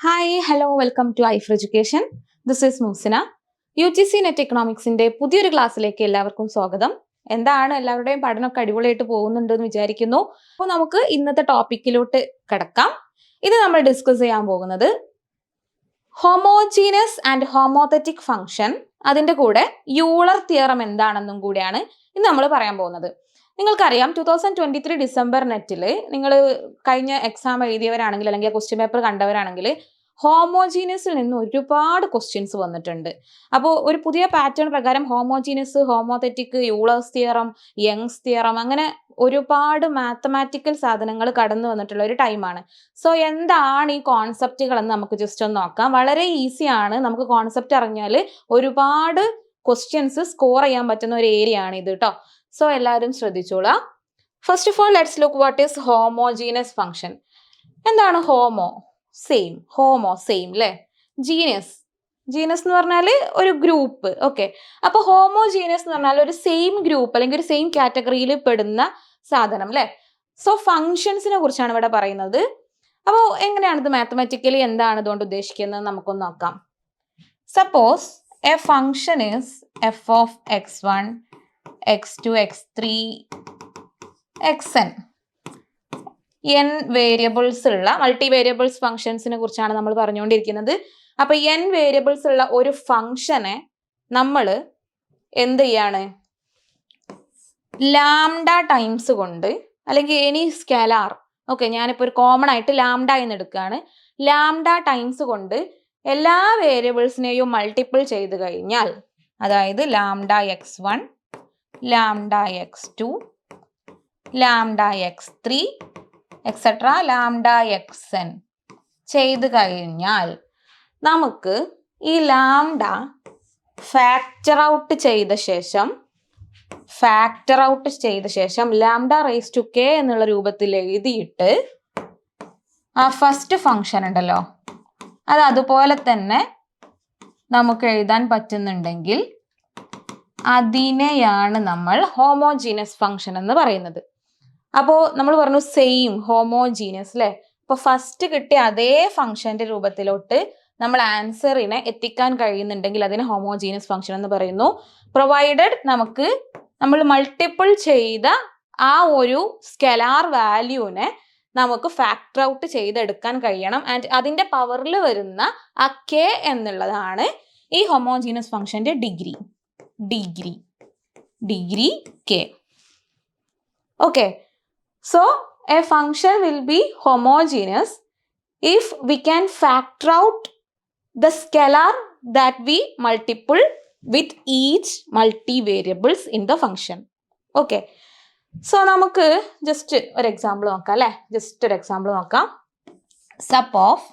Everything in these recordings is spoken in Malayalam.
ഹായ് ഹലോ വെൽക്കം ടു ഐഫർ education. This is Moosina. UGC net എക്കണോമിക്സിന്റെ പുതിയൊരു ക്ലാസ്സിലേക്ക് എല്ലാവർക്കും സ്വാഗതം. എന്താണ് എല്ലാവരുടെയും പഠനമൊക്കെ അടിപൊളിയായിട്ട് പോകുന്നുണ്ടെന്ന് വിചാരിക്കുന്നു. അപ്പോൾ നമുക്ക് ഇന്നത്തെ ടോപ്പിക്കിലോട്ട് കിടക്കാം. ഇത് നമ്മൾ ഡിസ്കസ് ചെയ്യാൻ പോകുന്നത് ഹോമോജീനസ് ആൻഡ് ഹോമോതെറ്റിക് ഫംഗ്ഷൻ, അതിൻ്റെ കൂടെ യൂളർ തിയറം എന്താണെന്നും കൂടിയാണ് ഇന്ന് നമ്മൾ പറയാൻ പോകുന്നത്. നിങ്ങൾക്കറിയാം 2023 ഡിസംബർ നെറ്റിൽ നിങ്ങൾ കഴിഞ്ഞ എക്സാം എഴുതിയവരാണെങ്കിൽ അല്ലെങ്കിൽ ക്വസ്റ്റ്യൻ പേപ്പർ കണ്ടവരാണെങ്കിൽ ഹോമോജീനിയസിൽ നിന്ന് ഒരുപാട് ക്വസ്റ്റ്യൻസ് വന്നിട്ടുണ്ട്. അപ്പോൾ ഒരു പുതിയ പാറ്റേൺ പ്രകാരം homogeneous, homothetic, Euler's theorem, Young's theorem, അങ്ങനെ ഒരുപാട് മാത്തമാറ്റിക്കൽ സാധനങ്ങൾ കടന്നു വന്നിട്ടുള്ള ഒരു ടൈമാണ്. സോ എന്താണ് ഈ കോൺസെപ്റ്റുകളെന്ന് നമുക്ക് ജസ്റ്റ് ഒന്ന് നോക്കാം. വളരെ ഈസിയാണ്. നമുക്ക് കോൺസെപ്റ്റ് അറിഞ്ഞാൽ ഒരുപാട് ക്വസ്റ്റ്യൻസ് സ്കോർ ചെയ്യാൻ പറ്റുന്ന ഒരു ഏരിയ ആണ് ഇത് കേട്ടോ. സോ എല്ലാവരും ശ്രദ്ധിച്ചോളാം. First of all let's look what is homogeneous function. എന്താണ് ഹോമോ? സെയിം. ഹോമോ സെയിം അല്ലേ? ജീനസ് എന്ന് പറഞ്ഞാൽ ഒരു ഗ്രൂപ്പ്. ഓക്കെ, അപ്പോൾ ഹോമോജീനസ് എന്ന് പറഞ്ഞാൽ ഒരു സെയിം ഗ്രൂപ്പ് അല്ലെങ്കിൽ ഒരു സെയിം കാറ്റഗറിയിൽ പെടുന്ന സാധനം അല്ലേ? സോ ഫങ്ഷൻസിനെ കുറിച്ചാണ് ഇവിടെ പറയുന്നത്. അപ്പോൾ എങ്ങനെയാണ് ഇത് മാത്തമാറ്റിക്കലി എന്താണ് ഇതുകൊണ്ട് ഉദ്ദേശിക്കുന്നത് നമുക്കൊന്ന് നോക്കാം. Suppose a function is F of x1 x2 x3 xn n variables ഉള്ള മൾട്ടി വേരിയബിൾസ് ഫംഗ്ഷൻസിനെ കുറിച്ചാണ് നമ്മൾ പറഞ്ഞുകൊണ്ടിരിക്കുന്നത്. അപ്പൊ n വേരിയബിൾസ് ഉള്ള ഒരു ഫംഗ്ഷനെ നമ്മൾ എന്ത് ചെയ്യാണ്? ലാംഡ ടൈംസ് കൊണ്ട് അല്ലെങ്കിൽ എനി സ്കെലാർ, ഓക്കെ, ഞാനിപ്പോൾ ഒരു കോമൺ ആയിട്ട് ലാംഡ എന്ന് എടുക്കുകയാണ്. ലാംഡ ടൈംസ് കൊണ്ട് എല്ലാ വേരിയബിൾസിനെയും മൾട്ടിപ്പിൾ ചെയ്ത് കഴിഞ്ഞാൽ, അതായത് lambda x1, lambda x2, lambda x3 etcetera lambda xn ചെയ്ത് കഴിഞ്ഞാൽ നമുക്ക് ഈ ലാംഡ ഫാക്ടർ ഔട്ട് ചെയ്ത ശേഷം ലാംഡ റേസ് ടു k എന്നുള്ള രൂപത്തിൽ എഴുതിയിട്ട് ആ ഫസ്റ്റ് ഫംഗ്ഷൻ ഉണ്ടല്ലോ അത് അതുപോലെ തന്നെ നമുക്ക് എഴുതാൻ പറ്റുന്നുണ്ടെങ്കിൽ അതിനെയാണ് നമ്മൾ ഹോമോജീനസ് ഫംഗ്ഷൻ എന്ന് പറയുന്നത്. അപ്പോൾ നമ്മൾ പറഞ്ഞു സെയിം, ഹോമോജീനസ് അല്ലേ? അപ്പോൾ ഫസ്റ്റ് കിട്ടിയ അതേ ഫംഗ്ഷന്റെ രൂപത്തിലോട്ട് നമ്മൾ ആൻസറിനെ എത്തിക്കാൻ കഴിയുന്നുണ്ടെങ്കിൽ അതിനെ ഹോമോജീനസ് ഫംഗ്ഷൻ എന്ന് പറയുന്നു. പ്രൊവൈഡഡ് നമ്മൾ മൾട്ടിപ്പിൾ ചെയ്ത ആ ഒരു സ്കെലാർ വാല്യൂവിനെ നമുക്ക് ഫാക്ടർ ഔട്ട് ചെയ്തെടുക്കാൻ കഴിയണം. ആൻഡ് അതിന്റെ പവറിൽ വരുന്ന ആ k എന്നുള്ളതാണ് ഈ ഹോമോജീനസ് ഫംഗ്ഷന്റെ degree k. Okay, so a function will be homogeneous if we can factor out the scalar that we multiple with each multivariables in the function. Okay, so നമുക്ക് ജസ്റ്റ് ഒരു എക്സാമ്പിൾ നോക്കാം അല്ലേ? Sub of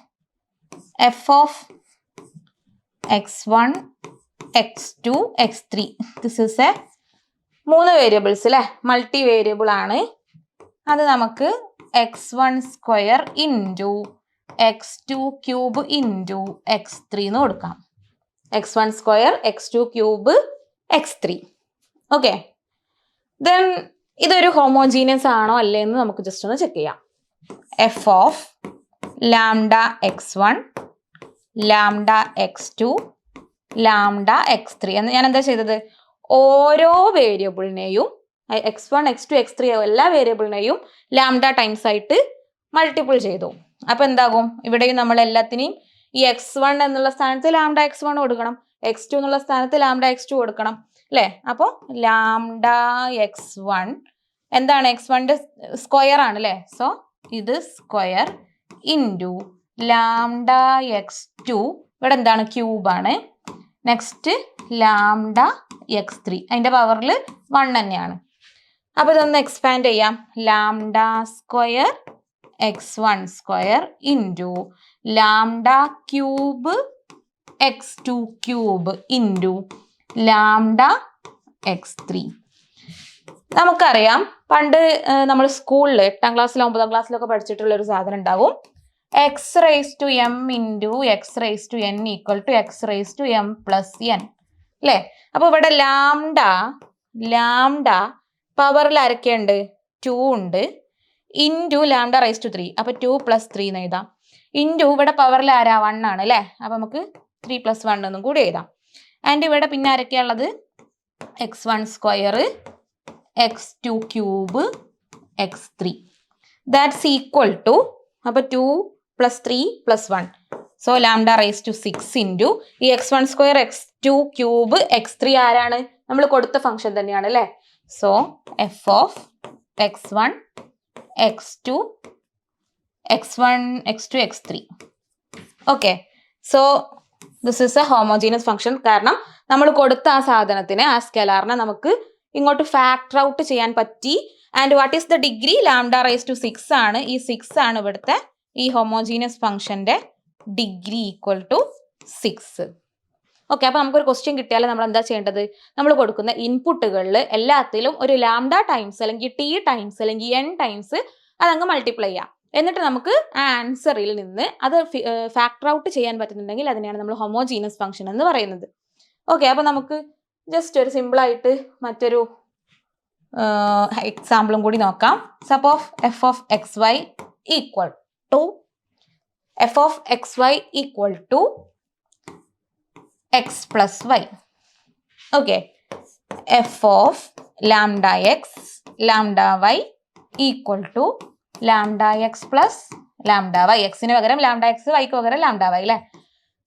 f of x1 x2 x3, this is A 3 variables അല്ലേ? മൾട്ടി വേരിയബിൾ ആണ്. അത് നമുക്ക് x1 square into x2 cube into x3 എന്ന് കൊടുക്കാം. x1 square x2 cube x3. Okay, then ഇതൊരു ഹോമോജീനിയസ് ആണോ അല്ലേ എന്ന് നമുക്ക് ജസ്റ്റ് ഒന്ന് ചെക്ക് ചെയ്യാം. F of lambda x1, lambda x2, lambda x3 എന്ന് ഞാൻ എന്താ ചെയ്തത്? ഓരോ വേരിയബിളിനെയും x1 x2 x3 എല്ലാ വേരിയബിളിനെയും ലാംഡ ടൈംസ് ആയിട്ട് മൾട്ടിപ്പിൾ ചെയ്തു. അപ്പോൾ എന്താകും? ഇവിടെയും നമ്മൾ എല്ലാത്തിനെയും ഈ x1 എന്നുള്ള സ്ഥാനത്ത് ലാംഡ x1 കൊടുക്കണം, x2 എന്നുള്ള സ്ഥാനത്ത് ലാംഡ x2 കൊടുക്കണം അല്ലേ? അപ്പോൾ ലാംഡ x1 എന്താണ്? x1ന്റെ സ്ക്വയർ ആണ് അല്ലേ? സോ ഇത് സ്ക്വയർ ഇൻറ്റു ലാംഡ x2, ഇവിടെ എന്താണ്? ക്യൂബാണ്. നെക്സ്റ്റ് ലാംഡ x3, അതിൻ്റെ പവറിൽ 1 തന്നെയാണ്. അപ്പോൾ ഇതൊന്ന് എക്സ്പാൻഡ് ചെയ്യാം. Lambda square x1 square into lambda cube x2 cube into lambda x3. നമുക്കറിയാം പണ്ട് നമ്മൾ സ്കൂളിൽ 8ാം ക്ലാസ്സിലോ 9ാം ക്ലാസ്സിലൊക്കെ പഠിച്ചിട്ടുള്ള ഒരു സാധനം ഉണ്ടാവും. x raise to m into x raise to n equal to x raise to m plus n അല്ലേ? അപ്പോൾ ഇവിടെ ലാംഡ പവറിൽ ആരൊക്കെയുണ്ട്? 2 ഉണ്ട് ഇൻറ്റു ലാംഡ റേസ് ടു 3. അപ്പോൾ 2 + 3 എന്ന് എഴുതാം. ഇൻറ്റു ഇവിടെ പവറിൽ ആരാ 1 ആണ് അല്ലേ. അപ്പം നമുക്ക് 3 + 1 എന്നും കൂടി എഴുതാം. ആൻഡ് ഇവിടെ പിന്നെ ആരൊക്കെയുള്ളത് x1 square x2 cube x3 that's equal to അപ്പോൾ 2 + 3 + 1 so lambda raise to 6 into ഈ x1 square x2 cube x3 ആരാണ് നമ്മൾ കൊടുത്ത ഫംഗ്ഷൻ തന്നെയാണ് അല്ലേ. So F of x1 x2 x3 okay. So this is a homogeneous function. കാരണം നമ്മൾ കൊടുത്ത ആ സാധനത്തിന് ആ സ്കെലാറിനെ നമുക്ക് ഇങ്ങോട്ട് ഫാക്ടർ ഔട്ട് ചെയ്യാൻ പറ്റി. And what is the degree lambda raise to 6 ആണ്. ഈ 6 ആണ് ഇവിടുത്തെ ഈ ഹോമോജീനസ് ഫംഗ്ഷന്റെ ഡിഗ്രി ഈക്വൽ ടു 6. ഓക്കെ. അപ്പോൾ നമുക്കൊരു ക്വസ്റ്റ്യൻ കിട്ടിയാൽ നമ്മൾ എന്താ ചെയ്യേണ്ടത്, നമ്മൾ കൊടുക്കുന്ന ഇൻപുട്ടുകളിൽ എല്ലാത്തിലും ഒരു ലാംഡ ടൈംസ് അല്ലെങ്കിൽ ടി ടൈംസ് അല്ലെങ്കിൽ n ടൈംസ് അതങ്ങ് മൾട്ടിപ്ലൈ ചെയ്യാം. എന്നിട്ട് നമുക്ക് ആ ആൻസറിൽ നിന്ന് അത് ഫാക്ടർ ഔട്ട് ചെയ്യാൻ പറ്റുന്നുണ്ടെങ്കിൽ അതിനെയാണ് നമ്മൾ ഹോമോജീനസ് ഫംഗ്ഷൻ എന്ന് പറയുന്നത്. ഓക്കെ. അപ്പോൾ നമുക്ക് ജസ്റ്റ് ഒരു സിമ്പിളായിട്ട് മറ്റൊരു എക്സാമ്പിളും കൂടി നോക്കാം. Suppose F of X Y equal to x plus y. Okay. f of lambda x lambda y equal to lambda x plus lambda y. x ന് പകരം lambda x, y ക്ക് പകരം lambda y അല്ലേ.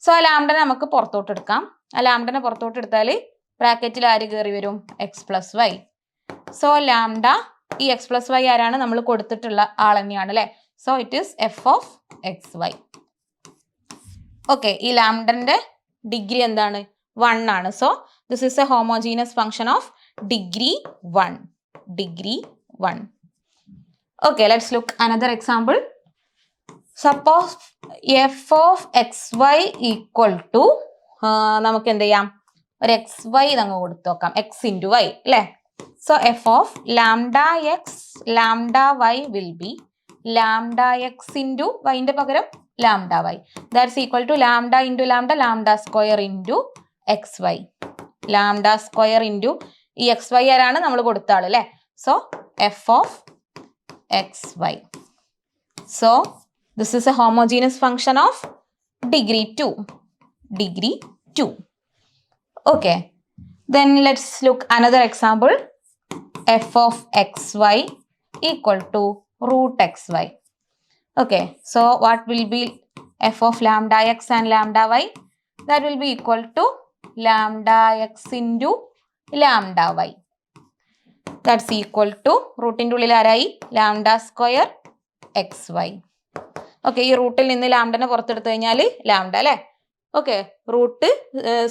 സോ ആ ലാംഡനെ നമുക്ക് പുറത്തോട്ട് എടുക്കാം. ആ ലാംഡനെ പുറത്തോട്ട് എടുത്താൽ ബ്രാക്കറ്റിൽ ആര് കയറി വരും, x plus y. So lambda ഈ x plus y ആരാണ് നമ്മൾ കൊടുത്തിട്ടുള്ള ആൾ തന്നെയാണ് അല്ലേ. So it is f of xy. Okay. ഈ ലാംഡന്റെ ഡിഗ്രി എന്താണ്, 1 ആണ്. So this is a homogeneous function of degree 1. Okay, let's look another example. Suppose F of X Y equal to നമുക്ക് എന്ത് ചെയ്യാം, ഒരു എക്സ് വൈ അങ്ങ് കൊടുത്തു നോക്കാം, എക്സ് ഇൻറ്റു വൈ അല്ലേ. So F of lambda x lambda y will be lambda x into വൈൻ്റെ പകരം lambda y. That's equal to lambda into lambda lambda square into X Y. Lambda square into ഈ എക്സ് വൈ ആരാണ് നമ്മൾ കൊടുത്ത ആൾ അല്ലേ. So F of X Y. So this is a homogeneous function of degree 2. Okay. Then let's look another example. F of X Y equal to root xy. Okay, so what will be f of lambda x and lambda y? That will be equal to lambda x into lambda y. That's equal to റൂട്ടിൻ്റെ ഉള്ളിൽ ആരായി, lambda square X Y. Okay. ഈ റൂട്ടിൽ നിന്ന് ലാംഡനെ പുറത്തെടുത്തു കഴിഞ്ഞാൽ ലാംഡ അല്ലേ. ഓക്കെ. റൂട്ട്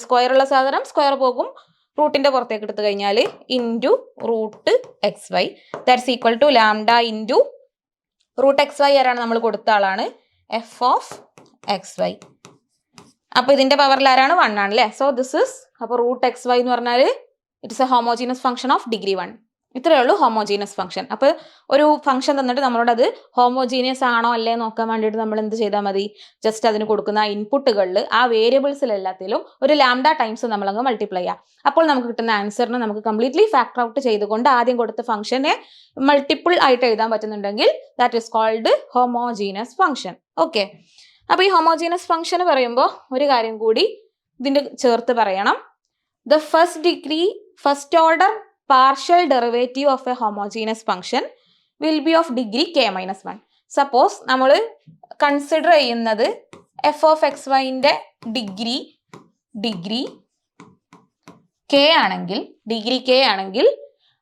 സ്ക്വയർ ഉള്ള സാധനം സ്ക്വയർ പോകും, റൂട്ടിൻ്റെ പുറത്തേക്ക് എടുത്തു കഴിഞ്ഞാൽ into root X Y. That's equal to lambda into root X Y ആരാണ് നമ്മൾ കൊടുത്ത ആളാണ്, എഫ് ഓഫ് എക്സ് വൈ. അപ്പോൾ ഇതിൻ്റെ പവറിൽ ആരാണ്, 1 ആണ് അല്ലേ. സോ ദിസ് ഇസ്, അപ്പോൾ റൂട്ട് എക്സ് വൈ എന്ന് പറഞ്ഞാൽ it's A homogeneous function of degree 1. ഇത്രയേ ഉള്ളൂ ഹോമോജീനസ് ഫംഗ്ഷൻ. അപ്പോൾ ഒരു ഫംഗ്ഷൻ തന്നിട്ട് നമ്മളോട് അത് ഹോമോജീനിയസ് ആണോ അല്ലേ നോക്കാൻ വേണ്ടിയിട്ട് നമ്മൾ എന്ത് ചെയ്താൽ മതി, ജസ്റ്റ് അതിന് കൊടുക്കുന്ന ഇൻപുട്ടുകളിൽ ആ വേരിയബിൾസിൽ എല്ലാത്തിലും ഒരു ലാംഡ ടൈംസ് നമ്മളങ്ങ് മൾട്ടിപ്ലൈ ചെയ്യാം. അപ്പോൾ നമുക്ക് കിട്ടുന്ന ആൻസറിന് നമുക്ക് കംപ്ലീറ്റ്ലി ഫാക്ടർ ഔട്ട് ചെയ്തുകൊണ്ട് ആദ്യം കൊടുത്ത ഫംഗ്ഷനെ മൾട്ടിപ്പിൾ ആയിട്ട് എഴുതാൻ പറ്റുന്നുണ്ടെങ്കിൽ that is called homogeneous function. Okay. അപ്പോൾ ഈ ഹോമോജീനസ് ഫംഗ്ഷൻ പറയുമ്പോൾ ഒരു കാര്യം കൂടി ഇതിൻ്റെ ചേർത്ത് പറയണം. The first order partial derivative of a homogeneous function will be of degree k-1. Suppose നമ്മൾ കൺസിഡർ ചെയ്യുന്നത് എഫ് ഓഫ് എക്സ് വൈൻ്റെ ഡിഗ്രി k ആണെങ്കിൽ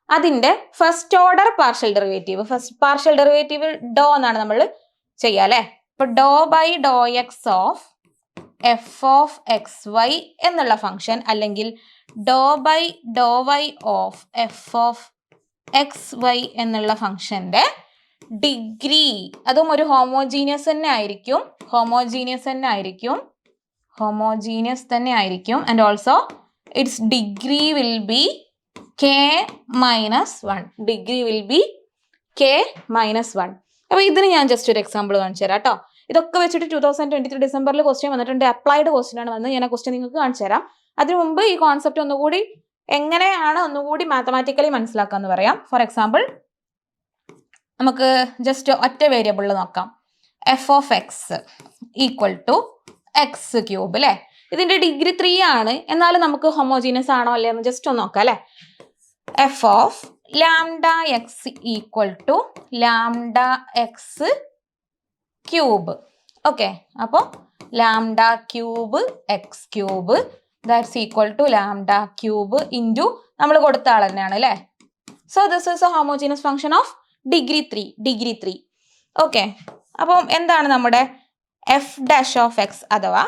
അതിൻ്റെ first order partial derivative do എന്നാണ് നമ്മൾ ചെയ്യുക അല്ലേ. ഇപ്പോൾ do by do x of f of X y എന്നുള്ള ഫംഗ്ഷൻ അല്ലെങ്കിൽ do by Dr y of f of X y എന്നുള്ള ഫംഗ്ഷൻ്റെ ഡിഗ്രി അതും ഒരു ഹോമോജീനിയസ് തന്നെ ആയിരിക്കും and also its degree will be k-1. അപ്പോൾ ഇതിന് ഞാൻ ജസ്റ്റ് ഒരു എക്സാമ്പിൾ കാണിച്ചു തരാം കേട്ടോ. ഇതൊക്കെ വെച്ചിട്ട് 2023 ഡിസംബറിൽ ക്വസ്റ്റ്യൻ വന്നിട്ടുണ്ട്, അപ്ലൈഡ് ക്വസ്റ്റ്യൻ ആണ് വന്നത്. ഞാൻ ആ ക്വസ്റ്റ്യൻ നിങ്ങൾക്ക് കാണിച്ചു തരാം. അതിനു മുമ്പ് ഈ കോൺസെപ്റ്റ് ഒന്നുകൂടി എങ്ങനെയാണ് മാത്തമാറ്റിക്കലി മനസ്സിലാക്കാമെന്ന് പറയാം. ഫോർ എക്സാമ്പിൾ നമുക്ക് ജസ്റ്റ് ഒറ്റ വേരിയബിളിൽ നോക്കാം. F of X equal to X cube അല്ലേ. ഇതിന്റെ ഡിഗ്രി 3 ആണ്, എന്നാലും നമുക്ക് ഹോമോജീനസ് ആണോ അല്ലേ എന്ന് ജസ്റ്റ് ഒന്ന് നോക്കാം അല്ലേ. F of lambda x equal to lambda x cube. Okay, അപ്പോൾ lambda cube x cube that's equal to lambda cube into നമ്മൾ കൊടുത്ത ആൾ തന്നെയാണ് അല്ലേ. So this is a homogeneous function of degree 3. Okay, അപ്പം എന്താണ് നമ്മുടെ എഫ് ഡാഷ് ഓഫ് എക്സ് അഥവാ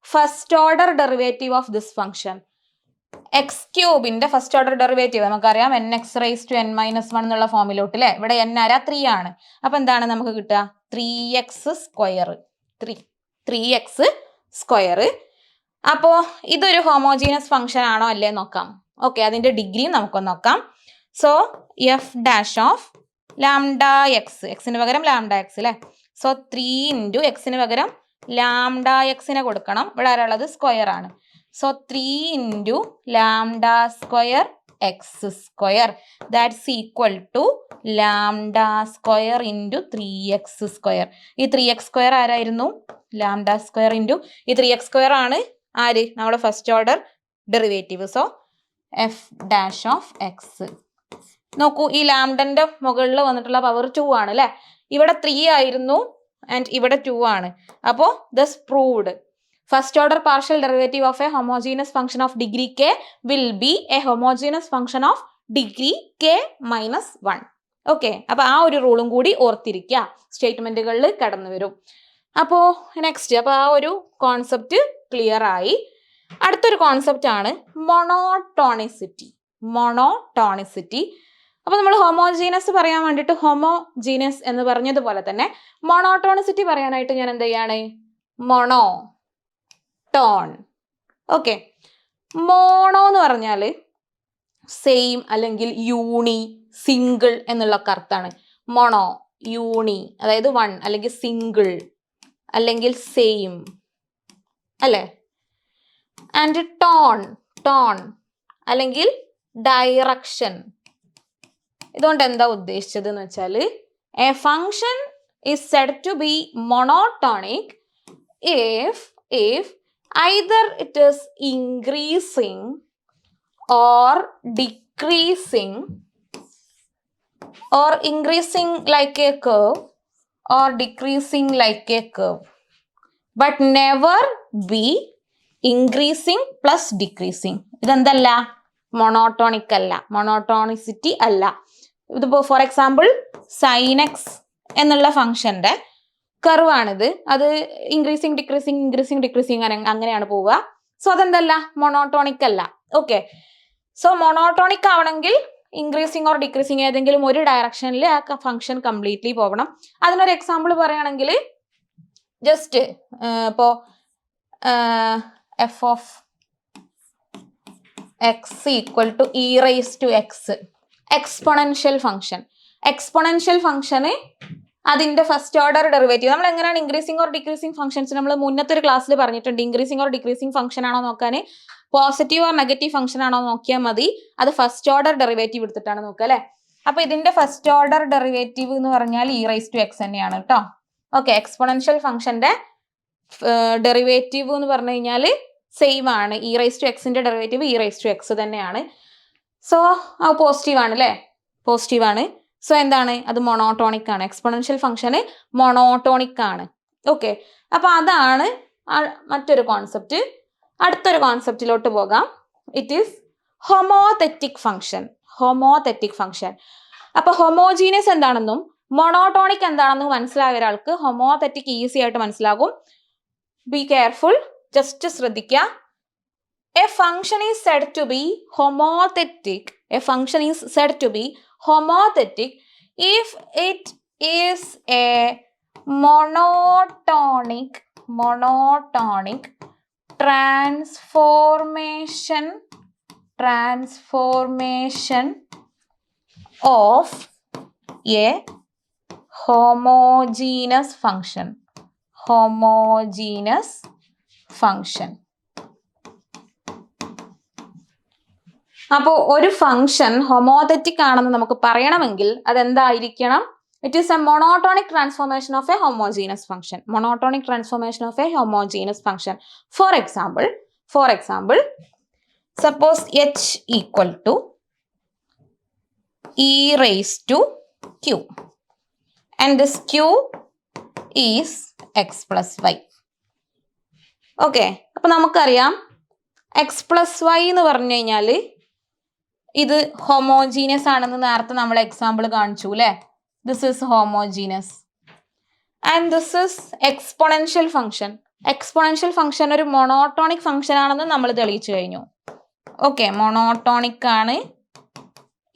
first order derivative of this function? X ക്യൂബിന്റെ ഫസ്റ്റ് ഓർഡർ ഡെറിവേറ്റീവ് നമുക്കറിയാം n x raise to n - 1 എന്നുള്ള ഫോമിലോട്ട് അല്ലേ. ഇവിടെ n ആരാ 3 ആണ്. അപ്പൊ എന്താണ് നമുക്ക് കിട്ടുക? 3x square. 3x square. അപ്പോ ഇതൊരു ഹോമോജീനസ് ഫംഗ്ഷൻ ആണോ അല്ലേ നോക്കാം. ഓക്കെ, അതിന്റെ ഡിഗ്രിയും നമുക്കൊന്ന് നോക്കാം. So F dash of lambda X, എക്സിന് പകരം ലാംഡ എക്സ് അല്ലേ. സോ 3 ഇൻറ്റു എക്സിന് പകരം ലാംഡ എക്സിനെ കൊടുക്കണം. ഇവിടെ ആരാളുള്ളത്? സ്ക്വയർ ആണ്. So 3 into lambda square X square that's equal to lambda square into 3x square. ഈ 3x സ്ക്വയർ ആരായിരുന്നു? ലാംഡ സ്ക്വയർ ഇൻറ്റു ഈ 3x സ്ക്വയർ ആണ് ആര്? നമ്മുടെ first order derivative. So F dash of X. നോക്കൂ, ഈ ലാംഡന്റെ മുകളിൽ വന്നിട്ടുള്ള പവർ 2 ആണ് അല്ലേ. ഇവിടെ 3 ആയിരുന്നു ആൻഡ് ഇവിടെ 2 ആണ്. അപ്പോൾ thus proved first order partial derivative of a homogeneous function of degree K will be a homogeneous function of degree K minus 1. Okay, അപ്പൊ ആ ഒരു റൂളും കൂടി ഓർത്തിരിക്കുക, സ്റ്റേറ്റ്മെന്റുകളിൽ കടന്നു വരും. അപ്പോൾ നെക്സ്റ്റ്, അപ്പോൾ ആ ഒരു കോൺസെപ്റ്റ് ക്ലിയർ ആയി. അടുത്തൊരു കോൺസെപ്റ്റ് ആണ് മൊണോട്ടോണിസിറ്റി. അപ്പൊ നമ്മൾ ഹോമോജീനസ് പറയാൻ വേണ്ടിയിട്ട് ഹോമോജീനസ് എന്ന് പറഞ്ഞതുപോലെ തന്നെ മൊണോട്ടോണിസിറ്റി പറയാനായിട്ട് ഞാൻ എന്ത് ചെയ്യാണ്? മോണോടോൺ. ഓക്കെ, മോണോ എന്ന് പറഞ്ഞാൽ സെയിം അല്ലെങ്കിൽ യൂണി, സിംഗിൾ എന്നുള്ള അർത്ഥമാണ്. മോണോ, യൂണി അതായത് 1 അല്ലെങ്കിൽ സിംഗിൾ അല്ലെങ്കിൽ സെയിം അല്ലേ. ആൻഡ് ടോൺ അല്ലെങ്കിൽ ഡയറക്ഷൻ. ഇതുകൊണ്ട് എന്താ ഉദ്ദേശിച്ചത് എന്ന് വെച്ചാൽ A function is said to be monotonic if either it is increasing or decreasing or increasing like a curve or decreasing like a curve but never be increasing plus decreasing. ഇതെന്തല്ല? മൊണോട്ടോണിക് അല്ല, മൊണോട്ടോണിസിറ്റി അല്ല. ഇതിപ്പോൾ ഫോർ എക്സാമ്പിൾ സൈൻ എക്സ് എന്നുള്ള ഫംഗ്ഷന്റെ കർവ് ആണിത്. അത് ഇൻക്രീസിങ് ഡിക്രീസിങ് അങ്ങനെയാണ് പോവുക. സോ അതെന്തല്ല? മൊണോട്ടോണിക് അല്ല. ഓക്കെ, സോ മൊണോട്ടോണിക് ആവണമെങ്കിൽ ഇൻക്രീസിങ് ഓർ ഡിക്രീസിങ് ഏതെങ്കിലും ഒരു ഡയറക്ഷനിൽ ആ ഫംഗ്ഷൻ കംപ്ലീറ്റ്ലി പോകണം. അതിനൊരു എക്സാമ്പിൾ പറയുകയാണെങ്കിൽ ജസ്റ്റ് ഇപ്പോൾ F of X equal to E raise to X, exponential ഫംഗ്ഷന് അതിന്റെ ഫസ്റ്റ് ഓർഡർ ഡെറിവേറ്റീവ് നമ്മൾ എങ്ങനെയാണ് ഇൻക്രീസിങ് ഓർ ഡിക്രീസിങ് ഫംഗ്ഷൻസ് നമ്മൾ മുന്നത്തെ ഒരു ക്ലാസ്സിൽ പറഞ്ഞിട്ടുണ്ട്. ഇൻക്രീസിങ് ഓർ ഡിക്രീസിങ് ഫംഗ്ഷൻ ആണോ നോക്കാൻ പോസിറ്റീവ് ഓർ നെഗറ്റീവ് ഫംഗ്ഷൻ ആണോ നോക്കിയാൽ മതി. അത് ഫസ്റ്റ് ഓർഡർ ഡെറിവേറ്റീവ് എടുത്തിട്ടാണ് നോക്കുക അല്ലെ. അപ്പൊ ഇതിന്റെ ഫസ്റ്റ് ഓർഡർ ഡെറിവേറ്റീവ് എന്ന് പറഞ്ഞാൽ ഇ റൈസ് ടു എക്സ് തന്നെയാണ് കേട്ടോ. ഓക്കെ, എക്സ്പൊണൻഷ്യൽ ഫംഗ്ഷന്റെ ഡെറിവേറ്റീവ് എന്ന് പറഞ്ഞു കഴിഞ്ഞാൽ സെയിം ആണ്. ഇ റൈസ് ടു എക്സിന്റെ derivative e raise to x തന്നെയാണ്. സോ അത് പോസിറ്റീവ് ആണ് അല്ലേ, പോസിറ്റീവ് ആണ്. സോ എന്താണ്? അത് മൊണോട്ടോണിക് ആണ്. എക്സ്പൊണൻഷ്യൽ ഫംഗ്ഷന് മൊണോട്ടോണിക് ആണ്. ഓക്കെ, അപ്പൊ അതാണ് മറ്റൊരു കോൺസെപ്റ്റ്. അടുത്തൊരു കോൺസെപ്റ്റിലോട്ട് പോകാം. It is homothetic function. അപ്പൊ ഹോമോജീനിയസ് എന്താണെന്നും മൊണോട്ടോണിക് എന്താണെന്നും മനസ്സിലായ ഒരാൾക്ക് ഹോമോതെറ്റിക് ഈസി ആയിട്ട് മനസ്സിലാകും. ബി കെയർഫുൾ, ജസ്റ്റ് ശ്രദ്ധിക്കുക. A function is said to be homothetic. If it is a monotonic transformation of a homogeneous function. അപ്പോൾ ഒരു ഫംഗ്ഷൻ ഹോമോതെറ്റിക് ആണെന്ന് നമുക്ക് പറയണമെങ്കിൽ അതെന്തായിരിക്കണം? It is a monotonic transformation of a homogeneous function. Monotonic transformation of a homogeneous function. For example, suppose h equal to e raised to q. And this q is x plus y. Okay. അപ്പോൾ നമുക്കറിയാം എക്സ് പ്ലസ് വൈ എന്ന് പറഞ്ഞു കഴിഞ്ഞാൽ ഇത് ഹോമോജീനിയസ് ആണെന്ന് നേരത്തെ നമ്മൾ എക്സാമ്പിൾ കാണിച്ചു അല്ലേ? This is homogeneous and this is exponential function. Exponential function ഒരു മൊണോട്ടോണിക് ഫംഗ്ഷൻ ആണെന്ന് നമ്മൾ തെളിയിച്ചു കഴിഞ്ഞു. ഓക്കെ, മൊണോട്ടോണിക് ആണ്,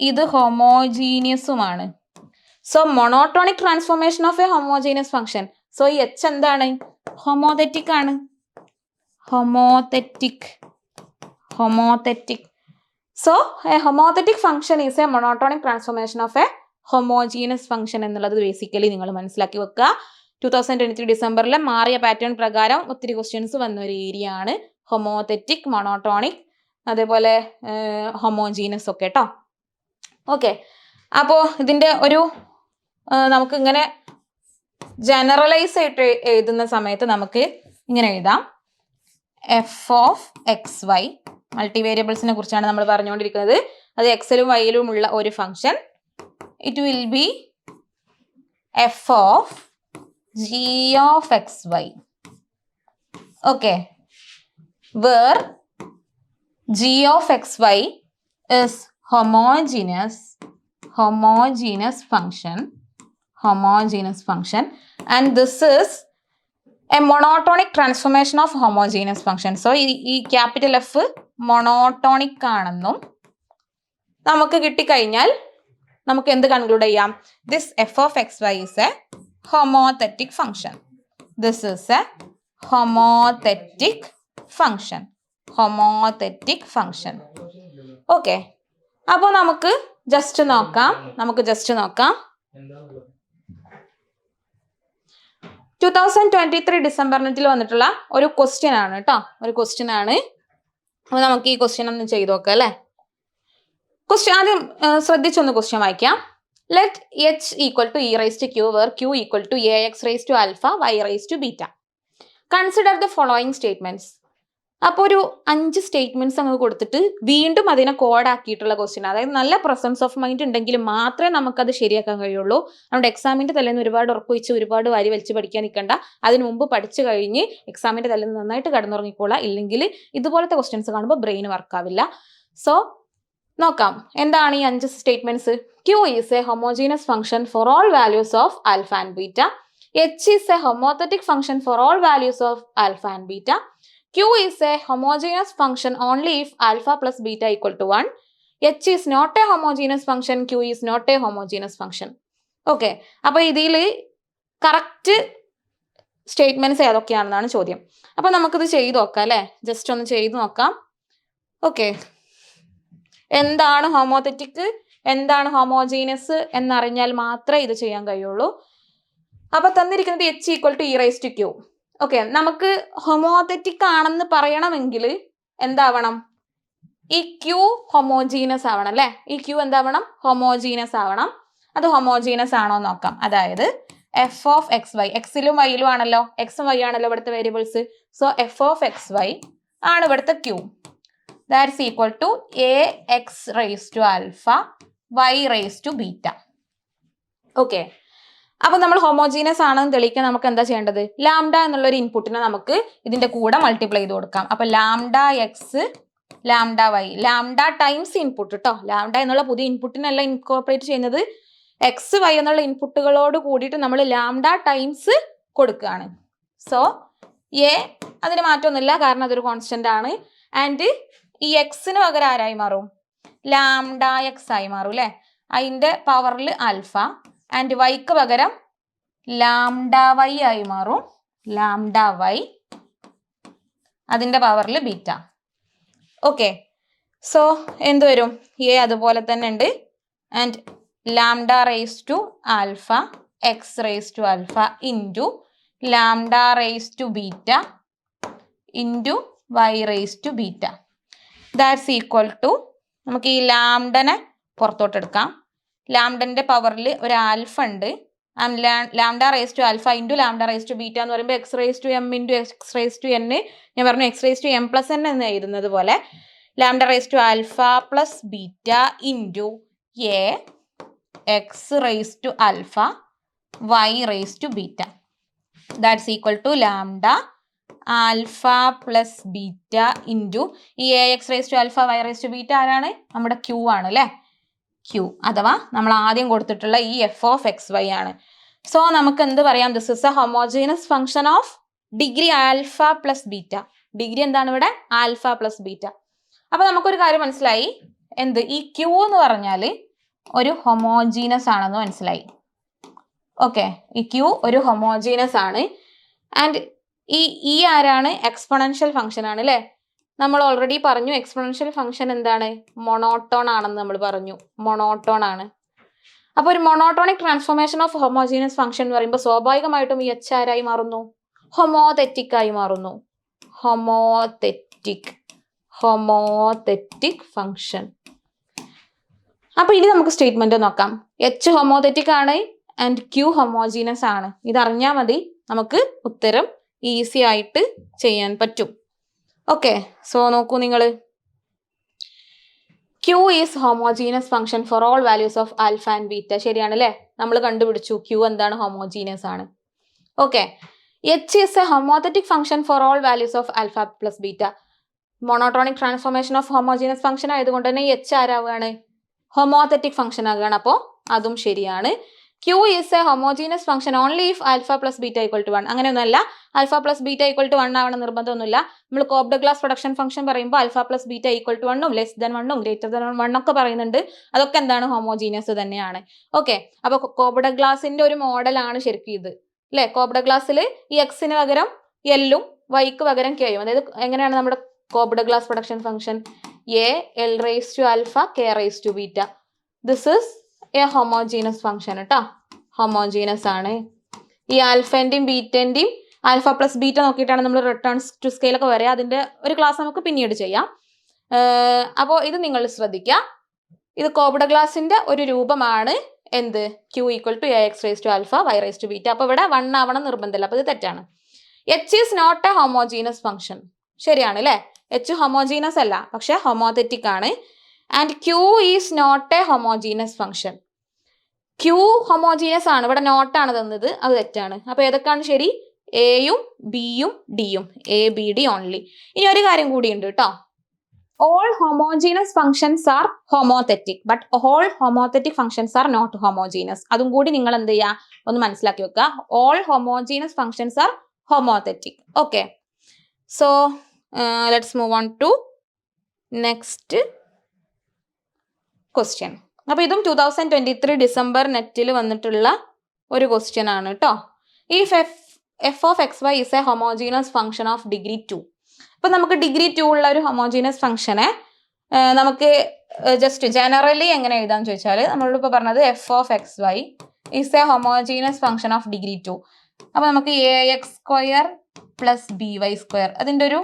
ഇത് ഹോമോജീനിയസുമാണ്. So monotonic transformation of a homogeneous function. So ഈ എച്ച് എന്താണ്? ഹോമോതെറ്റിക് ആണ്. Homothetic. So a homothetic function is a monotonic transformation of a homogeneous function എന്നുള്ളത് ബേസിക്കലി നിങ്ങൾ മനസ്സിലാക്കി വെക്കുക. 2023 ഡിസംബറിലെ മാറിയ പാറ്റേൺ പ്രകാരം ഒത്തിരി ക്വസ്റ്റ്യൻസ് വന്ന ഒരു ഏരിയ ആണ് ഹൊമോതെറ്റിക്, മൊണോട്ടോണിക്, അതേപോലെ ഹൊമോജീനസ് ഒക്കെ കേട്ടോ. ഓക്കെ, അപ്പോൾ ഇതിൻ്റെ ഒരു നമുക്ക് ഇങ്ങനെ ജനറലൈസ് ആയിട്ട് എഴുതുന്ന സമയത്ത് നമുക്ക് ഇങ്ങനെ എഴുതാം. എഫ് ഓഫ് എക്സ് വൈ, മൾട്ടിവേരിയബിൾസിനെ കുറിച്ചാണ് നമ്മൾ പറഞ്ഞുകൊണ്ടിരിക്കുന്നത്. അത് എക്സിലും വൈയിലും ഉള്ള ഒരു function. It will be f of g of X Y. Okay, where g of X y is homogeneous function and this is a monotonic transformation of homogeneous function. So ഈ ക്യാപിറ്റൽ എഫ് മൊണോട്ടോണിക് ആണെന്നും നമുക്ക് കിട്ടിക്കഴിഞ്ഞാൽ നമുക്ക് എന്ത് കൺക്ലൂഡ് ചെയ്യാം? This F of X y is a homothetic function. This is a homothetic function. Okay, അപ്പോൾ നമുക്ക് ജസ്റ്റ് നോക്കാം. 2023 ഡിസംബർ നെറ്റിൽ വന്നിട്ടുള്ള ഒരു ക്വസ്റ്റ്യൻ ആണ് കേട്ടോ. അപ്പോൾ നമുക്ക് ഈ ക്വസ്റ്റ്യൻ ഒന്ന് ചെയ്ത് നോക്കാം അല്ലേ? ക്വസ്റ്റ്യൻ ആദ്യം ശ്രദ്ധിച്ചൊന്ന് ക്വസ്റ്റ്യൻ വായിക്കാം. Let h equal to E raise to q where q equal to a x raise to alpha y raise to beta. Consider the following statements. അപ്പോൾ ഒരു 5 സ്റ്റേറ്റ്മെന്റ്സ് അങ്ങ് കൊടുത്തിട്ട് വീണ്ടും അതിനെ കോഡാക്കിയിട്ടുള്ള ക്വസ്റ്റ്യൻ. അതായത് നല്ല പ്രസൻസ് ഓഫ് മൈൻഡ് ഉണ്ടെങ്കിൽ മാത്രമേ നമുക്കത് ശരിയാക്കാൻ കഴിയുള്ളൂ. നമ്മുടെ എക്സാമിന്റെ തലേന്ന് ഒരുപാട് ഉറപ്പുവെച്ച് ഒരുപാട് വാരി വലിച്ച് പഠിക്കാൻ നിൽക്കണ്ട. അതിന് മുമ്പ് പഠിച്ചു കഴിഞ്ഞ് എക്സാമിന്റെ തലേന്ന് നന്നായിട്ട് കടന്നുറങ്ങിക്കോളാം. ഇല്ലെങ്കിൽ ഇതുപോലത്തെ ക്വസ്റ്റ്യൻസ് കാണുമ്പോൾ ബ്രെയിൻ വർക്കാവില്ല. സോ നോക്കാം എന്താണ് ഈ 5 statements. Q is a homogeneous function for all values of alpha and beta. H is a homothetic function for all values of alpha and beta. Q is a homogeneous function only if alpha plus beta equal to 1. H is not a homogeneous function. Q is not a homogeneous function. Okay, അപ്പോൾ ഇതിൽ കറക്റ്റ് സ്റ്റേറ്റ്മെന്റ്സ് ഏതൊക്കെയാണെന്നാണ് ചോദ്യം. അപ്പോൾ നമുക്കിത് ചെയ്ത് നോക്കാം അല്ലേ? ജസ്റ്റ് ഒന്ന് ചെയ്ത് നോക്കാം. ഓക്കെ, എന്താണ് ഹോമോതെറ്റിക്, എന്താണ് ഹോമോജീനസ് എന്നറിഞ്ഞാൽ മാത്രമേ ഇത് ചെയ്യാൻ കഴിയുള്ളൂ. അപ്പോൾ തന്നിരിക്കുന്നത് h equal to E raise to q. Okay, നമുക്ക് ഹോമോതെറ്റിക് ആണെന്ന് പറയണമെങ്കിൽ എന്താവണം? ഈ ക്യൂ ഹോമോജീനസ് ആവണം അല്ലേ? ഈ ക്യൂ എന്താവണം? ഹോമോജീനസ് ആവണം. അത് ഹോമോജീനസ് ആണോ നോക്കാം. അതായത് എഫ് ഓഫ് എക്സ് വൈ, എക്സിലും വൈയിലും ആണല്ലോ, എക്സും വൈ ആണല്ലോ ഇവിടുത്തെ variables. So F of X y ആണ് ഇവിടുത്തെ q. That's equal to a x raise to alpha y raise to beta. Okay, അപ്പൊ നമ്മൾ ഹോമോജീനസ് ആണെന്ന് തെളിയിക്കാൻ നമുക്ക് എന്താ ചെയ്യേണ്ടത്? ലാംഡ എന്നുള്ളൊരു ഇൻപുട്ടിനെ നമുക്ക് ഇതിന്റെ കൂടെ മൾട്ടിപ്ലൈ ചെയ്ത് കൊടുക്കാം. അപ്പൊ lambda x lambda y, lambda times input കേട്ടോ. ലാംഡ എന്നുള്ള പുതിയ ഇൻപുട്ടിനല്ല ഇൻകോർപ്പറേറ്റ് ചെയ്യുന്നത്, എക്സ് വൈ എന്നുള്ള ഇൻപുട്ടുകളോട് കൂടിയിട്ട് നമ്മൾ ലാംഡ ടൈംസ് കൊടുക്കുകയാണ്. സോ എ അതിന് മാറ്റമൊന്നുമില്ല, കാരണം അതൊരു കോൺസ്റ്റന്റ് ആണ്. ആൻഡ് ഈ എക്സിന് പകരം ആരായി മാറും? ലാംഡ എക്സ് ആയി മാറും അല്ലെ? അതിന്റെ പവറിൽ ആൽഫ. ആൻഡ് വൈക്ക് പകരം ലാംഡ വൈ ആയി മാറും. ലാംഡ വൈ അതിന്റെ പവറിൽ ബീറ്റ. ഓക്കെ, സോ എന്ത് വരും? എ അതുപോലെ തന്നെ ഉണ്ട്. And lambda raise to alpha x raise to alpha into lambda raise to beta into y raise to beta. That's equal to, നമുക്ക് ഈ ലാംഡനെ പുറത്തോട്ട് എടുക്കാം. ലാംഡന്റെ പവറിൽ ഒരു ആൽഫ ഉണ്ട്. And lambda raise to alpha into lambda raise to beta എന്ന് പറയുമ്പോൾ x raise to m into x raise to n, ഞാൻ പറഞ്ഞു x raise to m plus n എന്ന് എഴുതുന്നത് പോലെ lambda raise to alpha plus beta into A x raise to alpha y raise to beta that's equal to lambda alpha plus beta into ഈ A x raise to alpha y raise to beta ആരാണ്? നമ്മുടെ ക്യൂ ആണ് അല്ലേ, ക്യൂ അഥവാ നമ്മൾ ആദ്യം കൊടുത്തിട്ടുള്ള ഈ എഫ് ഓഫ് എക്സ് വൈ ആണ്. സോ നമുക്ക് എന്ത് പറയാം? This is a homogeneous function of degree alpha plus beta. Degree എന്താണ് ഇവിടെ? Alpha plus beta. അപ്പൊ നമുക്കൊരു കാര്യം മനസ്സിലായി, എന്ത്? ഈ ക്യൂ എന്ന് പറഞ്ഞാൽ ഒരു ഹോമോജീനസ് ആണെന്ന് മനസ്സിലായി. ഓക്കെ, ഈ ക്യൂ ഒരു ഹോമോജീനസ് ആണ്. ആൻഡ് ഈ ആരാണ്? എക്സ്പൊണൻഷ്യൽ ഫംഗ്ഷൻ ആണ് അല്ലേ. നമ്മൾ ഓൾറെഡി പറഞ്ഞു എക്സ്പൊണൻഷ്യൽ ഫംഗ്ഷൻ എന്താണ്? മൊണോട്ടോൺ ആണെന്ന് നമ്മൾ പറഞ്ഞു. മൊണോട്ടോൺ ആണ്. അപ്പോൾ ഒരു monotonic transformation of homogeneous function എന്ന് പറയുമ്പോൾ സ്വാഭാവികമായിട്ടും ഈ എച്ച് ആരായി മാറുന്നു? ഹൊമോതെറ്റിക് ആയി മാറുന്നു. ഹൊമോതെറ്റിക് ഫംഗ്ഷൻ. അപ്പൊ ഇനി നമുക്ക് സ്റ്റേറ്റ്മെന്റ് നോക്കാം. എച്ച് ഹൊമോതെറ്റിക് ആണ് ആൻഡ് ക്യൂ ഹൊമോജീനസ് ആണ്. ഇതറിഞ്ഞാൽ മതി, നമുക്ക് ഉത്തരം ഈസി ആയിട്ട് ചെയ്യാൻ പറ്റും. ഓക്കെ, സോ നോക്കൂ നിങ്ങൾ. Q is homogeneous function for all values of alpha and beta. ശരിയാണ് അല്ലേ, നമ്മൾ കണ്ടുപിടിച്ചു ക്യൂ എന്താണ്? ഹോമോജീനസ് ആണ്. Okay, H is a homothetic function for all values of alpha plus beta. Monotonic transformation of homogeneous function ആയതുകൊണ്ട് തന്നെ എച്ച് ആരാവുകയാണ്? ഹോമോതെറ്റിക് ഫംഗ്ഷൻ ആകുകയാണ്. അപ്പോൾ അതും ശരിയാണ്. Q is a homogeneous function only if alpha plus beta equal to 1. അങ്ങനെയൊന്നുമല്ല, alpha plus beta equal to 1 ആവണം നിർബന്ധമൊന്നുമില്ല. നമ്മൾ കോബ്ഡഗ്ലാസ് പ്രൊഡക്ഷൻ ഫംഗ്ഷൻ പറയുമ്പോൾ alpha plus beta equal to 1 less than 1 greater than 1 ഒക്കെ പറയുന്നുണ്ട്. അതൊക്കെ എന്താണ്? ഹോമോജീനസ് തന്നെയാണ്. ഓക്കെ, അപ്പോൾ കോബ്ഡഗ്ലാസിന്റെ ഒരു മോഡലാണ് ശരിക്കും ഇത് അല്ലേ. കോബ്ഡഗ്ലാസിൽ ഈ എക്സിന് പകരം എല്ലും വൈക്ക് പകരം കെയും. അതായത് എങ്ങനെയാണ് നമ്മുടെ Cobb Douglas production function? A L raise to alpha K raise to beta. This is a homogeneous function കേട്ടോ. ഹോമോജീനസ് ആണ്. ഈ ആൽഫന്റെയും ബീറ്റന്റെയും ആൽഫ പ്ലസ് ബീറ്റ നോക്കിയിട്ടാണ് നമ്മൾ റിട്ടേൺസ് ടു സ്കെയിൽ ഒക്കെ വരിക. അതിന്റെ ഒരു ക്ലാസ് നമുക്ക് പിന്നീട് ചെയ്യാം. അപ്പോൾ ഇത് നിങ്ങൾ ശ്രദ്ധിക്കുക. ഇത് കോബ്ഡഗ്ലാസിന്റെ ഒരു രൂപമാണ്. എന്ത്? Q equal to a x raise to alpha y raise to beta. അപ്പോൾ ഇവിടെ 1 ആവണം നിർബന്ധമില്ല. അപ്പോൾ ഇത് തെറ്റാണ്. H is not a homogeneous function. ശരിയാണ് അല്ലേ, എച്ച് ഹോമോജീനസ് അല്ല, പക്ഷെ ഹോമോതെറ്റിക് ആണ്. And q is not a homogeneous function. Q homogeneous ആണ്, ഇവിടെ നോട്ടാണ് തന്നത്, അത് തെറ്റാണ്. അപ്പൊ ഏതൊക്കെയാണ് ശരി? എയും ബിയും ഡിയും. A B D only. ഇനി ഒരു കാര്യം കൂടിയുണ്ട് കേട്ടോ. All homogeneous functions are homothetic but all homothetic functions are not homogeneous. അതും കൂടി നിങ്ങൾ എന്ത് ചെയ്യുക? ഒന്ന് മനസ്സിലാക്കി വെക്കുക. All homogeneous functions are homothetic. Okay, so let's move on to next question. അപ്പൊ ഇതും 2023 ഡിസംബർ നെറ്റിൽ വന്നിട്ടുള്ള ഒരു ക്വസ്റ്റ്യൻ ആണ് കേട്ടോ. If f of X y is a homogeneous function of degree 2. അപ്പൊ നമുക്ക് ഡിഗ്രി 2 ഉള്ള ഒരു ഹോമോജീനസ് ഫംഗ്ഷനെ നമുക്ക് ജസ്റ്റ് ജനറലി എങ്ങനെ എഴുതാന്ന് ചോദിച്ചാൽ നമ്മളോട് ഇപ്പോൾ പറഞ്ഞത് f of X y is a homogeneous function of degree 2. അപ്പൊ നമുക്ക് a x square plus b y square അതിൻ്റെ ഒരു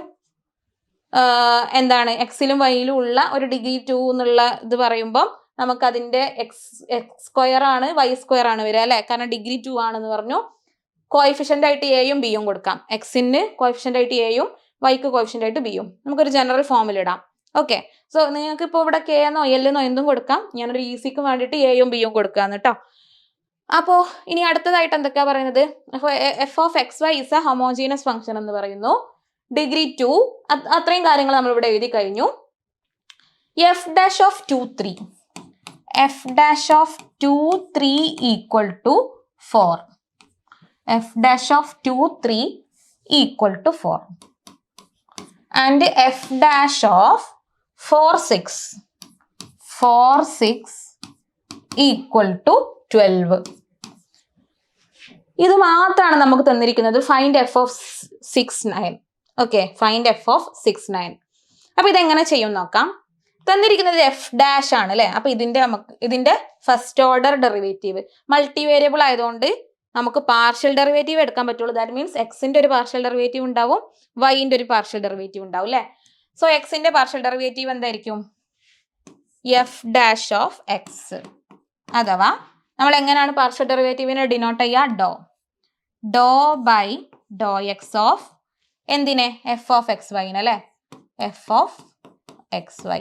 എന്താണ് എക്സിലും വൈയിലും ഉള്ള ഒരു ഡിഗ്രി 2 എന്നുള്ള ഇത് പറയുമ്പോൾ നമുക്ക് അതിന്റെ എക്സ് സ്ക്വയർ ആണ് വൈ സ്ക്വയർ ആണ് വരിക അല്ലെ. കാരണം ഡിഗ്രി 2 ആണെന്ന് പറഞ്ഞു. കോഎഫിഷ്യന്റ് ആയിട്ട് എയും ബിയും കൊടുക്കാം. എക്സിന് കോഎഫിഷ്യന്റ് ആയിട്ട് എയും വൈക്ക് കോഎഫിഷ്യന്റ് ആയിട്ട് ബിയും. നമുക്കൊരു ജനറൽ ഫോമിൽ ഇടാം. ഓക്കെ, സോ നിങ്ങൾക്ക് ഇപ്പോൾ ഇവിടെ കെ എന്നോ എൽ എന്നോ എന്തും കൊടുക്കാം. ഞാനൊരു ഈസിക്ക് വേണ്ടിയിട്ട് എയും ബിയും കൊടുക്കാന്ന് കേട്ടോ. അപ്പോൾ ഇനി അടുത്തതായിട്ട് എന്തൊക്കെയാ പറയുന്നത്? F of X y is a homogeneous function എന്ന് പറയുന്നു. ഡിഗ്രി 2 അത്രയും കാര്യങ്ങൾ നമ്മൾ ഇവിടെ എഴുതി കഴിഞ്ഞു. F dash of 2 3 f dash of 2 3 equal to 4. F dash of 2 3 equal to 4 and f dash of 4 6 equal to 12. ഇത് മാത്രമാണ് നമുക്ക് തന്നിരിക്കുന്നത്. Find f of 6 9. Okay, find f of 6 9. അപ്പൊ ഇതെങ്ങനെ ചെയ്യും നോക്കാം. തന്നിരിക്കുന്നത് എഫ് ഡാഷ് ആണ് അല്ലെ. അപ്പൊ ഇതിന്റെ first order derivative multi variable ആയതുകൊണ്ട് നമുക്ക് പാർഷ്യൽ ഡെറിവേറ്റീവ് എടുക്കാൻ പറ്റുള്ളൂ. ദാറ്റ് മീൻസ് എക്സിന്റെ ഒരു പാർഷ്യൽ ഡെറിവേറ്റീവ് ഉണ്ടാവും, വൈന്റെ ഒരു പാർഷ്യൽ ഡെറിവേറ്റീവ് ഉണ്ടാവും അല്ലെ. സോ എക്സിന്റെ പാർഷ്യൽ ഡെറിവേറ്റീവ് എന്തായിരിക്കും? എഫ് ഡാഷ് ഓഫ് എക്സ് അഥവാ നമ്മൾ എങ്ങനെയാണ് പാർഷ്യൽ ഡെറിവേറ്റീവിനെ ഡിനോട്ട് ചെയ്യുക? Do by do x of എന്തിനെ? എഫ് ഓഫ് എക്സ് വൈ അല്ലേ? F of X Y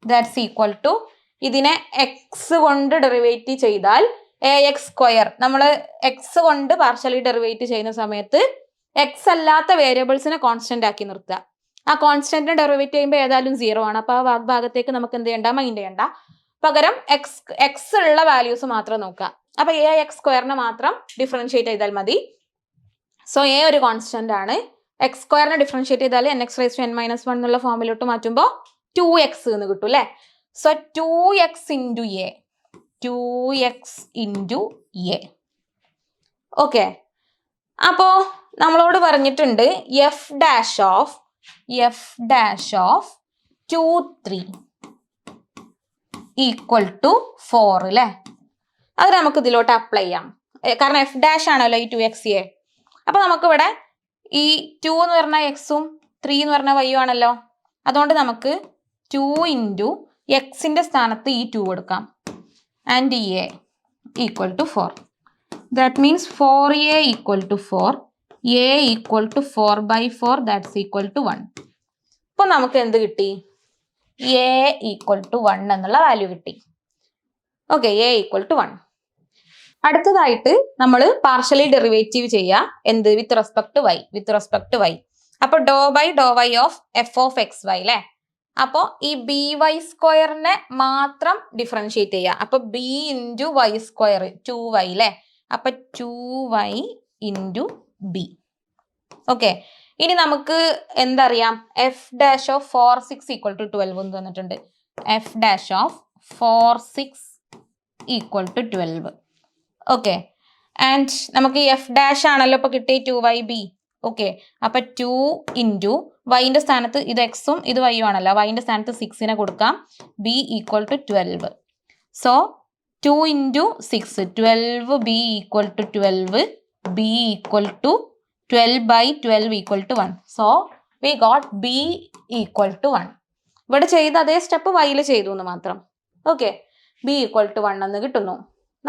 that's equal to ഇതിനെ എക്സ് കൊണ്ട് ഡെറിവേറ്റ് ചെയ്താൽ എ എക്സ് സ്ക്വയർ. നമ്മൾ എക്സ് കൊണ്ട് പാർഷ്യലി ഡെറിവേറ്റ് ചെയ്യുന്ന സമയത്ത് എക്സ് അല്ലാത്ത വേരിയബിൾസിനെ കോൺസ്റ്റന്റ് ആക്കി നിർത്തുക. ആ കോൺസ്റ്റന്റിനെ ഡെറിവേറ്റ് ചെയ്യുമ്പോൾ ഏതായാലും 0 ആണ്. അപ്പോൾ ആ ഭാഗത്തേക്ക് നമുക്ക് എന്ത് ചെയ്യണ്ട? മൈൻഡ് ചെയ്യണ്ട. പകരം എക്സ് ഉള്ള വാല്യൂസ് മാത്രം നോക്കുക. അപ്പൊ എ എക്സ് സ്ക്വയറിനെ മാത്രം ഡിഫറൻഷിയേറ്റ് ചെയ്താൽ മതി. സോ എ ഒരു കോൺസ്റ്റന്റ് ആണ്. എക്സ് സ്ക്വയറിനെ ഡിഫറൻഷിയേറ്റ് ചെയ്താൽ n(n-1) എന്നുള്ള ഫോമിലോട്ട് മാറ്റുമ്പോൾ 2x എന്ന് കിട്ടും അല്ലേ? So 2x into a, 2x into a. Okay, അപ്പോ നമ്മളോട് പറഞ്ഞിട്ടുണ്ട് f dash of 2, 3 equal to 4 അല്ലേ? അത് നമുക്ക് ഇതിലോട്ട് അപ്ലൈ ചെയ്യാം. കാരണം എഫ് ഡാഷ് ആണല്ലോ ഈ 2x എ. അപ്പൊ നമുക്കിവിടെ ഈ 2 എന്ന് പറഞ്ഞ എക്സും 3 എന്ന് പറഞ്ഞ വൈയും ആണല്ലോ. അതുകൊണ്ട് നമുക്ക് 2 ഇൻറ്റു എക്സിന്റെ സ്ഥാനത്ത് ഈ 2 കൊടുക്കാം. And a equal to 4. That means 4a equal to 4, a equal to 4/4 that's equal to 1. ഇപ്പൊ നമുക്ക് എന്ത് കിട്ടി? a ഈക്വൽ ടു 1 എന്നുള്ള വാല്യൂ കിട്ടി. Okay, a equal to 1. അടുത്തതായിട്ട് നമ്മൾ പാർഷ്യലി ഡെറിവേറ്റീവ് ചെയ്യുക. എന്ത്? With respect to y. അപ്പൊ doe by Dr y of f of X y അല്ലേ? അപ്പോ ഈ ബി വൈ സ്ക്വയറിനെ മാത്രം ഡിഫറൻഷിയേറ്റ് ചെയ്യുക. അപ്പൊ B into Y square 2y അല്ലേ? അപ്പൊ 2y ഇൻറ്റു ബി. ഓക്കെ, ഇനി നമുക്ക് എന്തറിയാം? F dash of 4, 6 equal to 12 എന്ന് തന്നിട്ടുണ്ട്. F dash of 4, 6 equal to 12. Okay, and നമുക്ക് എഫ് ഡാഷ് ആണല്ലോ ഇപ്പൊ കിട്ടിയ 2yb. ഓക്കെ, അപ്പൊ 2 ഇൻറ്റു വൈൻ്റെ സ്ഥാനത്ത് ഇത് എക്സും ഇത് വൈയും ആണല്ലോ. വൈൻ്റെ സ്ഥാനത്ത് 6നെ കൊടുക്കാം. B equal to 12. So 2 into 6 12b equal to 12, b equal to 12/12 equal to 1. So we got b equal to 1. ഇവിടെ ചെയ്ത അതേ സ്റ്റെപ്പ് വൈയിൽ ചെയ്തു എന്ന് മാത്രം. ഓക്കെ, ബി ഈക്വൽ ടു 1 എന്ന് കിട്ടുന്നു.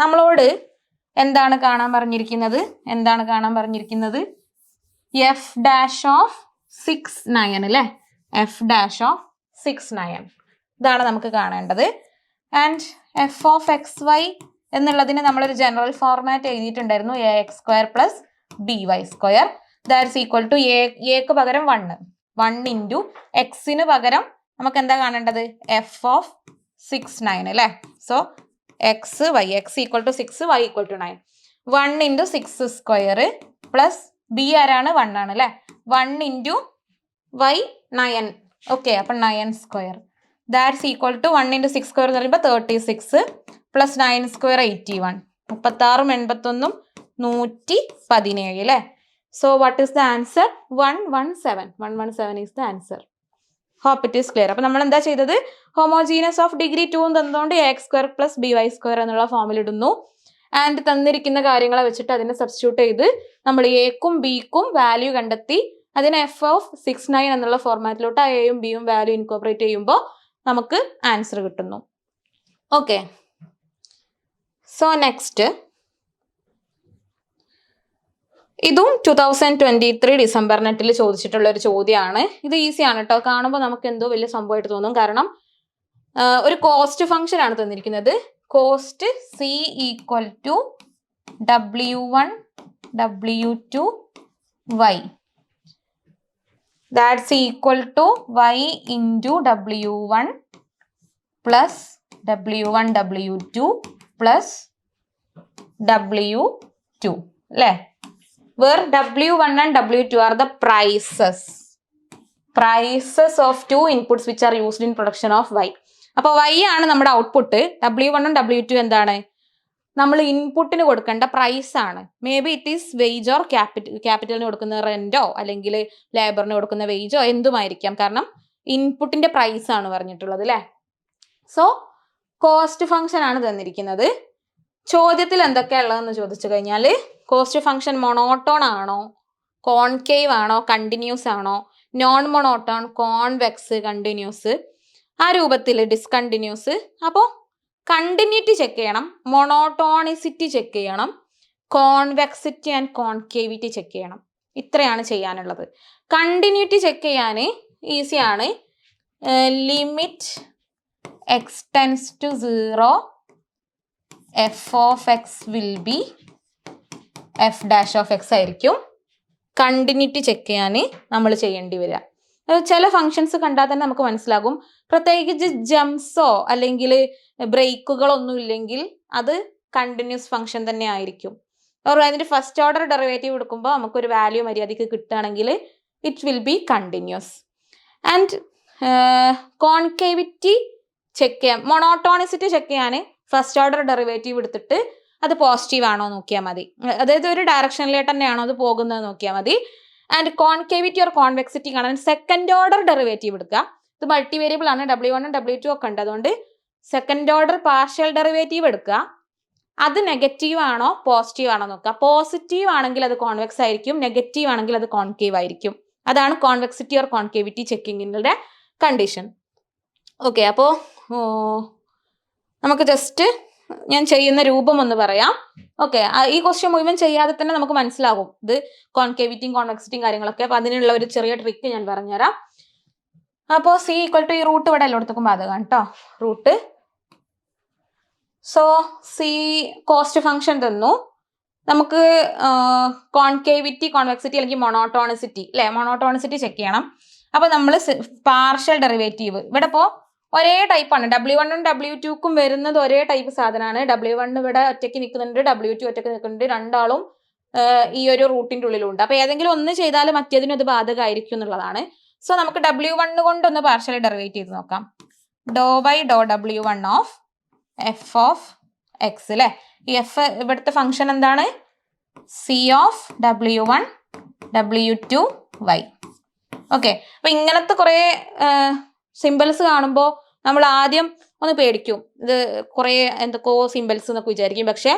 നമ്മളോട് എന്താണ് കാണാൻ പറഞ്ഞിരിക്കുന്നത്? എഫ് ഡാഷ് ഓഫ് 6, 9 അല്ലേ? എഫ് ഡാഷ് ഓഫ് 6, 9 ഇതാണ് നമുക്ക് കാണേണ്ടത്. And f of X y എന്നുള്ളതിന് നമ്മളൊരു ജനറൽ ഫോർമാറ്റ് എഴുതിയിട്ടുണ്ടായിരുന്നു. A x square plus b y square that's equal to എക്ക് പകരം 1 ഇൻറ്റു എക്സിന് പകരം നമുക്ക് എന്താ കാണേണ്ടത്? എഫ് ഓഫ് 6, 9 അല്ലേ? So x equal to 6, y equal to 9. 1 into 6 square plus b ആരാണ്? 1 ആണ് അല്ലേ? 1 ഇൻറ്റു y 9. ഓക്കെ, അപ്പം 9 square that's equal to 1 into 6 square എന്ന് പറയുമ്പോൾ 36 പ്ലസ് 9 സ്ക്വയർ 81. 36ഉം 81ഉം 117 അല്ലേ? So what is the answer? 117 is the answer. Hope it is clear. അപ്പൊ നമ്മൾ എന്താ ചെയ്തത്? ഹോമോജീനസ് ഓഫ് ഡിഗ്രി 2 തന്നുകൊണ്ട് x square plus b y square എന്നുള്ള ഫോമിൽ ഇടുന്നു. ആൻഡ് തന്നിരിക്കുന്ന കാര്യങ്ങളെ വെച്ചിട്ട് അതിനെ സബ്സ്റ്റിറ്റ്യൂട്ട് ചെയ്ത് നമ്മൾ എക്കും ബിക്കും വാല്യൂ കണ്ടെത്തി അതിനെ എഫ് ഓഫ് 6, 9 എന്നുള്ള ഫോർമാറ്റിലോട്ട് എയും ബിയും വാല്യൂ ഇൻകോപ്പറേറ്റ് ചെയ്യുമ്പോൾ നമുക്ക് ആൻസർ കിട്ടുന്നു. ഓക്കെ, സോ നെക്സ്റ്റ് ഇതും 2023 ഡിസംബർ നെറ്റിൽ ചോദിച്ചിട്ടുള്ള ഒരു ചോദ്യമാണ്. ഇത് ഈസിയാണ് കേട്ടോ. കാണുമ്പോൾ നമുക്ക് എന്തോ വലിയ സംഭവമായിട്ട് തോന്നും. കാരണം ഒരു കോസ്റ്റ് ഫംഗ്ഷൻ ആണ് തന്നിരിക്കുന്നത്. Cost c equal to W1 W2 y that's equal to y into W1 plus W1 W2 plus W2 അല്ലേ? where W1 and W2 are the prices of two inputs which are used in production of Y. അപ്പോൾ y ആണ് നമ്മുടെ ഔട്ട്പുട്ട്. W1 ഉം W2 എന്താണ്? നമ്മൾ ഇൻപുട്ടിന് കൊടുക്കേണ്ട പ്രൈസ് ആണ്. Maybe it is wage or ക്യാപിറ്റലിന് കൊടുക്കുന്ന റെന്റോ അല്ലെങ്കിൽ ലേബറിന് കൊടുക്കുന്ന വേജോ എന്തുമായിരിക്കാം. കാരണം ഇൻപുട്ടിന്റെ പ്രൈസ് ആണ് പറഞ്ഞിട്ടുള്ളത് അല്ലേ? സോ കോസ്റ്റ് ഫംഗ്ഷൻ ആണ് തന്നിരിക്കുന്നത്. ചോദ്യത്തിൽ എന്തൊക്കെയാണ് ഉള്ളതെന്ന് ചോദിച്ചു കഴിഞ്ഞാൽ കോസ്റ്റ് ഫംഗ്ഷൻ മൊണോട്ടോൺ ആണോ, കോൺകേവ് ആണോ, കണ്ടിന്യൂസ് ആണോ, നോൺ മൊണോട്ടോൺ, കോൺവെക്സ്, കണ്ടിന്യൂസ്, ആ രൂപത്തിൽ ഡിസ്കണ്ടിന്യൂസ്. അപ്പോൾ കണ്ടിന്യൂറ്റി ചെക്ക് ചെയ്യണം, മൊണോട്ടോണിസിറ്റി ചെക്ക് ചെയ്യണം, കോൺവെക്സിറ്റി ആൻഡ് കോൺകേവിറ്റി ചെക്ക് ചെയ്യണം. ഇത്രയാണ് ചെയ്യാനുള്ളത്. കണ്ടിന്യൂറ്റി ചെക്ക് ചെയ്യാൻ ഈസിയാണ്. Limit x tends to 0 f of x will be f dash of x ആയിരിക്കും കണ്ടിന്യൂറ്റി ചെക്ക് ചെയ്യാൻ നമ്മൾ ചെയ്യേണ്ടി വരിക. ചില ഫങ്ഷൻസ് കണ്ടാൽ തന്നെ നമുക്ക് മനസ്സിലാകും, പ്രത്യേകിച്ച് ജംസോ അല്ലെങ്കിൽ ബ്രേക്കുകളൊന്നും ഇല്ലെങ്കിൽ അത് കണ്ടിന്യൂസ് ഫങ്ഷൻ തന്നെ ആയിരിക്കും. അതിൻ്റെ ഫസ്റ്റ് ഓർഡർ ഡെറിവേറ്റീവ് എടുക്കുമ്പോൾ നമുക്കൊരു വാല്യൂ മര്യാദയ്ക്ക് കിട്ടുകയാണെങ്കിൽ it will B continuous. And concavity check ചെയ്യാൻ, മൊണോട്ടോണിസിറ്റി ചെക്ക് ചെയ്യാൻ ഫസ്റ്റ് ഓർഡർ ഡെറിവേറ്റീവ് എടുത്തിട്ട് അത് പോസിറ്റീവ് ആണോ നോക്കിയാൽ മതി, അതായത് ഒരു ഡയറക്ഷനിലേക്ക് തന്നെയാണോ അത് പോകുന്നത് നോക്കിയാൽ മതി. ആൻഡ് കോൺകേവിറ്റി ഓർ കോൺവെക്സിറ്റി കാണാൻ സെക്കൻഡ് ഓർഡർ ഡെറിവേറ്റീവ് എടുക്കുക. ഇത് മൾട്ടി വേരിയബിൾ ആണ്, W1 W2 ഒക്കെ ഉണ്ട്, അതുകൊണ്ട് സെക്കൻഡ് ഓർഡർ പാർഷ്യൽ ഡെറിവേറ്റീവ് എടുക്കുക. അത് നെഗറ്റീവ് ആണോ പോസിറ്റീവ് ആണോ നോക്കുക. പോസിറ്റീവ് ആണെങ്കിൽ അത് കോൺവെക്സ് ആയിരിക്കും, നെഗറ്റീവ് ആണെങ്കിൽ അത് കോൺകേവ് ആയിരിക്കും. അതാണ് കോൺവെക്സിറ്റി ഓർ കോൺകേവിറ്റി ചെക്കിങ്ങിൻ്റെ കണ്ടീഷൻ. ഓക്കെ, അപ്പോൾ നമുക്ക് ജസ്റ്റ് ഞാൻ ചെയ്യുന്ന രൂപം ഒന്ന് പറയാം. ഓക്കെ, ഈ ക്വസ്റ്റ്യൻ മുഴുവൻ ചെയ്യാതെ തന്നെ നമുക്ക് മനസ്സിലാകും ഇത് കോൺകേവിറ്റിയും കോൺവെക്സിറ്റിയും കാര്യങ്ങളൊക്കെ. അപ്പോൾ അതിനുള്ള ഒരു ചെറിയ ട്രിക്ക് ഞാൻ പറഞ്ഞുതരാം. അപ്പോൾ C = ഈ റൂട്ട് ഇവിടെ എല്ലായിടത്തേക്കും ബാധകമാണ് കേട്ടോ, root. So C cost function തന്നു നമുക്ക്. കോൺകേവിറ്റി കോൺവെക്സിറ്റി അല്ലെങ്കിൽ മൊണോട്ടോണിസിറ്റി അല്ലേ, മൊണോട്ടോണിസിറ്റി ചെക്ക് ചെയ്യണം. അപ്പോൾ നമ്മൾ പാർഷ്യൽ ഡെറിവേറ്റീവ് ഇവിടെ ഇപ്പോൾ ഒരേ ടൈപ്പാണ്, W1 W2 വരുന്നത് ഒരേ ടൈപ്പ് സാധനമാണ്. W1 ഇവിടെ ഒറ്റയ്ക്ക് നിൽക്കുന്നുണ്ട്, W2 ഒറ്റയ്ക്ക് നിൽക്കുന്നുണ്ട്, രണ്ടാളും ഈ ഒരു റൂട്ടിൻ്റെ ഉള്ളിലുണ്ട്. അപ്പോൾ ഏതെങ്കിലും ഒന്ന് ചെയ്താൽ മറ്റേതിനും ഇത് ബാധകമായിരിക്കും എന്നുള്ളതാണ്. സോ നമുക്ക് W1 കൊണ്ടൊന്ന് പാർഷ്യലി ഡെറിവേറ്റ് ചെയ്ത് നോക്കാം. ∂y∂W1 of f of X അല്ലേ. ഈ എഫ് ഇവിടുത്തെ ഫംഗ്ഷൻ എന്താണ്? C of W1 W2 y. Okay, അപ്പം ഇങ്ങനത്തെ കുറേ സിമ്പിൾസ് കാണുമ്പോൾ നമ്മൾ ആദ്യം ഒന്ന് പേടിക്കും, ഇത് കുറേ എന്തൊക്കെയോ സിമ്പിൾസ് എന്നൊക്കെ വിചാരിക്കും. പക്ഷെ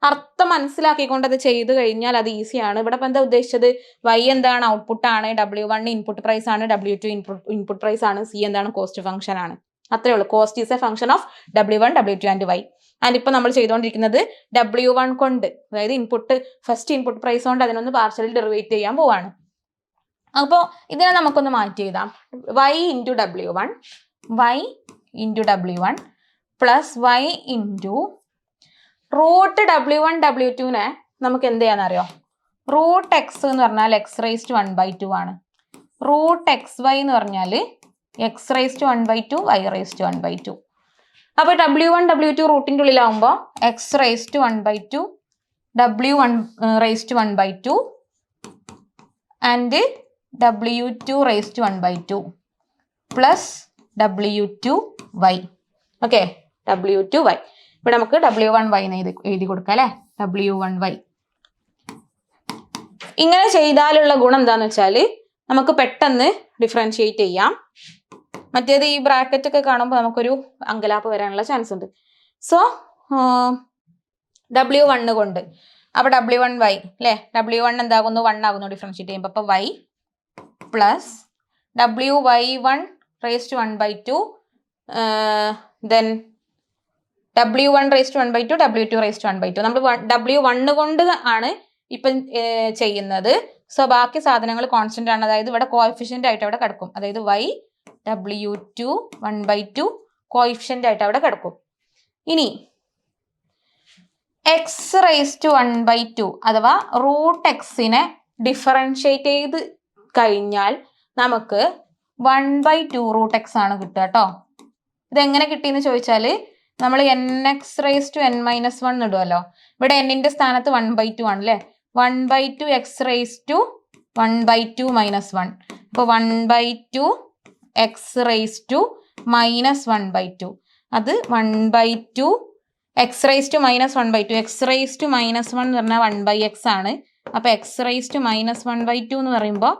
അർത്ഥം മനസ്സിലാക്കിക്കൊണ്ട് അത് ചെയ്ത് കഴിഞ്ഞാൽ അത് ഈസിയാണ്. ഇവിടെ ഇപ്പം എന്താ ഉദ്ദേശിച്ചത്? Y എന്താണ്? ഔട്ട്പുട്ടാണ്. W1 ഇൻപുട്ട് പ്രൈസ് ആണ്. W2 ഇൻപുട്ട് പ്രൈസ് ആണ്. C എന്താണ്? കോസ്റ്റ് ഫംഗ്ഷൻ ആണ്. അത്രേ ഉള്ളൂ. Cost is a function of W1 W2 and Y. And ഇപ്പം നമ്മൾ ചെയ്തുകൊണ്ടിരിക്കുന്നത് W1 കൊണ്ട്, അതായത് ഫസ്റ്റ് ഇൻപുട്ട് പ്രൈസ് കൊണ്ട് അതിനൊന്ന് പാർഷ്യലി ഡെറിവേറ്റ് ചെയ്യാൻ പോവാണ്. അപ്പോൾ ഇതിനെ നമുക്കൊന്ന് മാറ്റി എഴുതാം. Y into W1 plus Y into root W1 W2 നമുക്ക് എന്ത് ചെയ്യാന്നറിയോ? റൂട്ട് എക്സ് എന്ന് പറഞ്ഞാൽ x⁻1/2 ആണ്. റൂട്ട് XY എന്ന് പറഞ്ഞാൽ x⁻1/2 y⁻1/2. അപ്പോൾ W1 W2 റൂട്ടിൻ്റെ ഉള്ളിലാവുമ്പോൾ x⁻1/2 W1⁻1/2 and W2⁻1/2 plus W2y. Okay, W2y. ഇവിടെ നമുക്ക് W1y എഴുതി കൊടുക്കാം അല്ലേ, W1y. ഇങ്ങനെ ചെയ്താലുള്ള ഗുണം എന്താന്ന് വെച്ചാൽ നമുക്ക് പെട്ടെന്ന് ഡിഫറൻഷിയേറ്റ് ചെയ്യാം. മറ്റേത് ഈ ബ്രാക്കറ്റ് ഒക്കെ കാണുമ്പോൾ നമുക്കൊരു അങ്കലാപ്പ് വരാനുള്ള ചാൻസ് ഉണ്ട്. സോ W1 കൊണ്ട് അപ്പോൾ W1y അല്ലേ, W1 എന്താകുന്നു? 1 ആകുന്നു ഡിഫറൻഷിയേറ്റ് ചെയ്യുമ്പോൾ. അപ്പോൾ y plus WY1⁻1/2 then W1⁻1/2 W2⁻1/2. നമ്മൾ W1 കൊണ്ട് ആണ് ഇപ്പം ചെയ്യുന്നത്. സോ ബാക്കി സാധനങ്ങൾ കോൺസ്റ്റന്റ് ആണ്, അതായത് ഇവിടെ കോഎഫിഷ്യന്റ് ആയിട്ട് അവിടെ കിടക്കും. അതായത് y W2 കോഎഫിഷ്യന്റ് ആയിട്ട് അവിടെ കിടക്കും. ഇനി x⁻1/2 അഥവാ റൂട്ട് എക്സിനെ ഡിഫറൻഷിയേറ്റ് ചെയ്ത് കഴിഞ്ഞാൽ നമുക്ക് 1/2 റൂട്ട് എക്സ് ആണ് കിട്ടുക കേട്ടോ. ഇതെങ്ങനെ കിട്ടിയെന്ന് ചോദിച്ചാൽ നമ്മൾ nx⁻n−1 ഇടുമല്ലോ. ഇവിടെ n-ന്റെ സ്ഥാനത്ത് 1/2 ആണ് അല്ലേ. 1/2 x⁻1/2 അപ്പോൾ 1/2 x⁻1/2 അത് 1/2 x⁻1/2 x⁻1 എന്ന് പറഞ്ഞാൽ 1/x ആണ്. അപ്പോൾ x⁻1/2 എന്ന് പറയുമ്പോൾ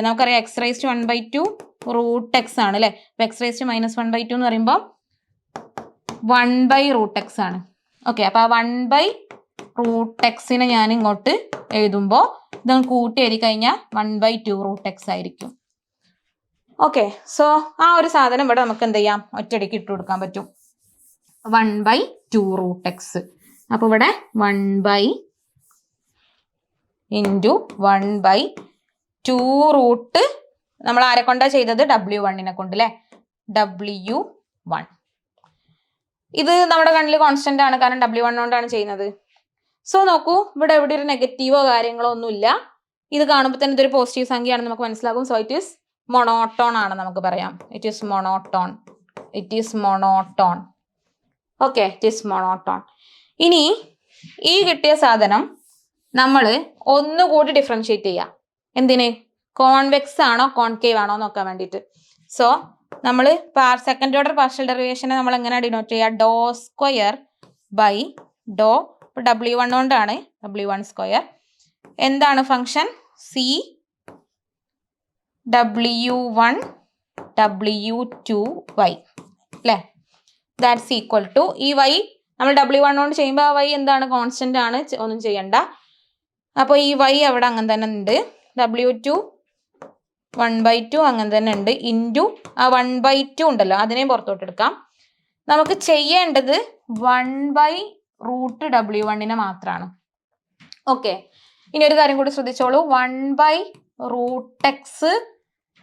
നമുക്കറിയാം x⁻1/2 റൂട്ട് എക്സ് ആണ് അല്ലേ. അപ്പോൾ x⁻1/2 എന്ന് പറയുമ്പോൾ 1/√x ആണ്. ഓക്കെ, അപ്പോൾ ആ 1/√xനെ ഞാൻ ഇങ്ങോട്ട് എഴുതുമ്പോൾ ഇത് കൂട്ടി എഴുതി കഴിഞ്ഞാൽ 1/2√x ആയിരിക്കും. ഓക്കെ, സോ ആ ഒരു സാധനം ഇവിടെ നമുക്ക് എന്ത് ചെയ്യാം? ഒറ്റയടിക്ക് ഇട്ട് കൊടുക്കാൻ പറ്റും. 1/2 റൂട്ട് എക്സ്. അപ്പോൾ ഇവിടെ 1/2 ഇൻറ്റു 1/2 റൂട്ട് നമ്മൾ ആരെ കൊണ്ടാണ് ചെയ്തത്? W1 കൊണ്ട് അല്ലേ? W1. ഇത് നമ്മുടെ കണ്ണിൽ കോൺസ്റ്റന്റ് ആണ്, കാരണം W1 കൊണ്ടാണ് ചെയ്യുന്നത്. സോ നോക്കൂ, ഇവിടെ എവിടെ ഒരു നെഗറ്റീവോ കാര്യങ്ങളോ ഒന്നുമില്ല. ഇത് കാണുമ്പോൾ തന്നെ ഇതൊരു പോസിറ്റീവ് സംഖ്യയാണെന്ന് നമുക്ക് മനസ്സിലാകും. സോ ഇറ്റ് ഈസ് മൊണോട്ടോൺ ആണ് നമുക്ക് പറയാം. It is monotone. Okay, it is monotone. ഇനി ഈ കിട്ടിയ സാധനം നമ്മൾ ഒന്നുകൂടി ഡിഫറൻഷിയേറ്റ് ചെയ്യാം. എന്തിന്? കോൺവെക്സ് ആണോ കോൺകേവ് ആണോ നോക്കാൻ വേണ്ടിയിട്ട്. സോ നമ്മൾ സെക്കൻഡ് ഓർഡർ പാർഷ്യൽ ഡെറിവേഷനെ നമ്മൾ എങ്ങനെ ഡിനോട്ട് ചെയ്യുക? ഡോ സ്ക്വയർ ബൈ ഡോ. ഇപ്പോൾ W1 കൊണ്ടാണ് W1². എന്താണ് ഫംഗ്ഷൻ? സി W1 W2y അല്ലേ? ദാറ്റ്സ് ഈക്വൽ ടു ഈ y നമ്മൾ W1 കൊണ്ട് ചെയ്യുമ്പോൾ ആ y എന്താണ്? കോൺസ്റ്റന്റ് ആണ്, ഒന്നും ചെയ്യണ്ട. അപ്പോൾ ഈ y അവിടെ അങ്ങനെ തന്നെ ഉണ്ട്. W2 1/2 അങ്ങനെ തന്നെ ഉണ്ട്. ഇൻറ്റു ആ 1/2 ഉണ്ടല്ലോ, അതിനെയും പുറത്തോട്ട് എടുക്കാം. നമുക്ക് ചെയ്യേണ്ടത് 1/√W1 മാത്രമാണ്. ഓക്കെ, ഇനി ഒരു കാര്യം കൂടി ശ്രദ്ധിച്ചോളൂ. 1/√x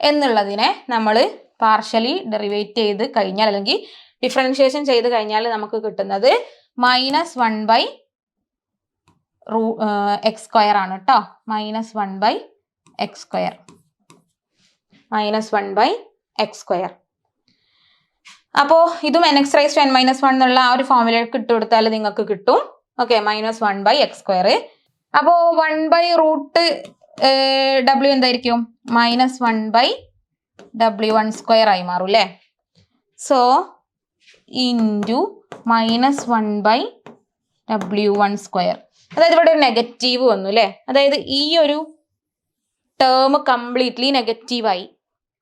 എന്നുള്ളതിനെ നമ്മൾ പാർഷ്യലി ഡെറിവേറ്റ് ചെയ്ത് കഴിഞ്ഞാൽ, അല്ലെങ്കിൽ ഡിഫറൻഷിയേഷൻ ചെയ്ത് കഴിഞ്ഞാൽ നമുക്ക് കിട്ടുന്നത് -1/x² ആണ് കേട്ടോ. -1/x². അപ്പോൾ ഇതും n(x)n - 1 എന്നുള്ള ആ ഒരു ഫോർമുലയ്ക്ക് ഇട്ട് കൊടുത്താൽ നിങ്ങൾക്ക് കിട്ടും. Okay, -1/x². അപ്പോൾ 1/√W എന്തായിരിക്കും? -1/W1² ആയി മാറും അല്ലേ? So into -1/W1². അതായത് ഇവിടെ ഒരു നെഗറ്റീവ് വന്നു അല്ലേ? അതായത് ഈ ഒരു ടേം കംപ്ലീറ്റ്ലി നെഗറ്റീവായി.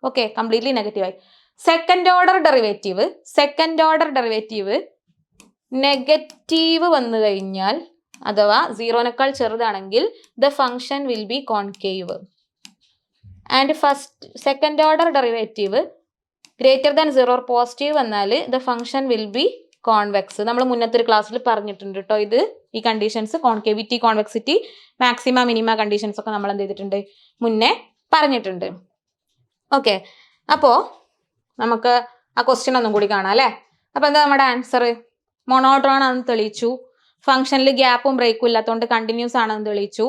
ഓക്കെ, കംപ്ലീറ്റ്ലി നെഗറ്റീവായി. സെക്കൻഡ് ഓർഡർ ഡെറിവേറ്റീവ് നെഗറ്റീവ് വന്നു കഴിഞ്ഞാൽ, അഥവാ 0നേക്കാൾ ചെറുതാണെങ്കിൽ the function will be concave. And second order derivative greater than 0 or positive വന്നാൽ ദ ഫംഗ്ഷൻ വിൽ ബി കോൺവെക്സ്. നമ്മൾ മുന്നത്തെ ഒരു ക്ലാസ്സിൽ പറഞ്ഞിട്ടുണ്ട് കേട്ടോ. ഈ conditions, concavity, convexity, maxima minima conditions ഒക്കെ നമ്മൾ എന്ത് ചെയ്തിട്ടുണ്ട്? മുന്നേ പറഞ്ഞിട്ടുണ്ട്. ഓക്കെ, അപ്പോൾ നമുക്ക് ആ ക്വസ്റ്റ്യൻ ഒന്നും കൂടി കാണാം അല്ലേ? അപ്പോൾ എന്താ നമ്മുടെ ആൻസർ? മൊണോട്ടോൺ ആണെന്ന് തെളിയിച്ചു. ഫംഗ്ഷനിൽ ഗ്യാപ്പും ബ്രേക്കും ഇല്ലാത്തതുകൊണ്ട് കണ്ടിന്യൂസ് ആണെന്ന് തെളിയിച്ചു.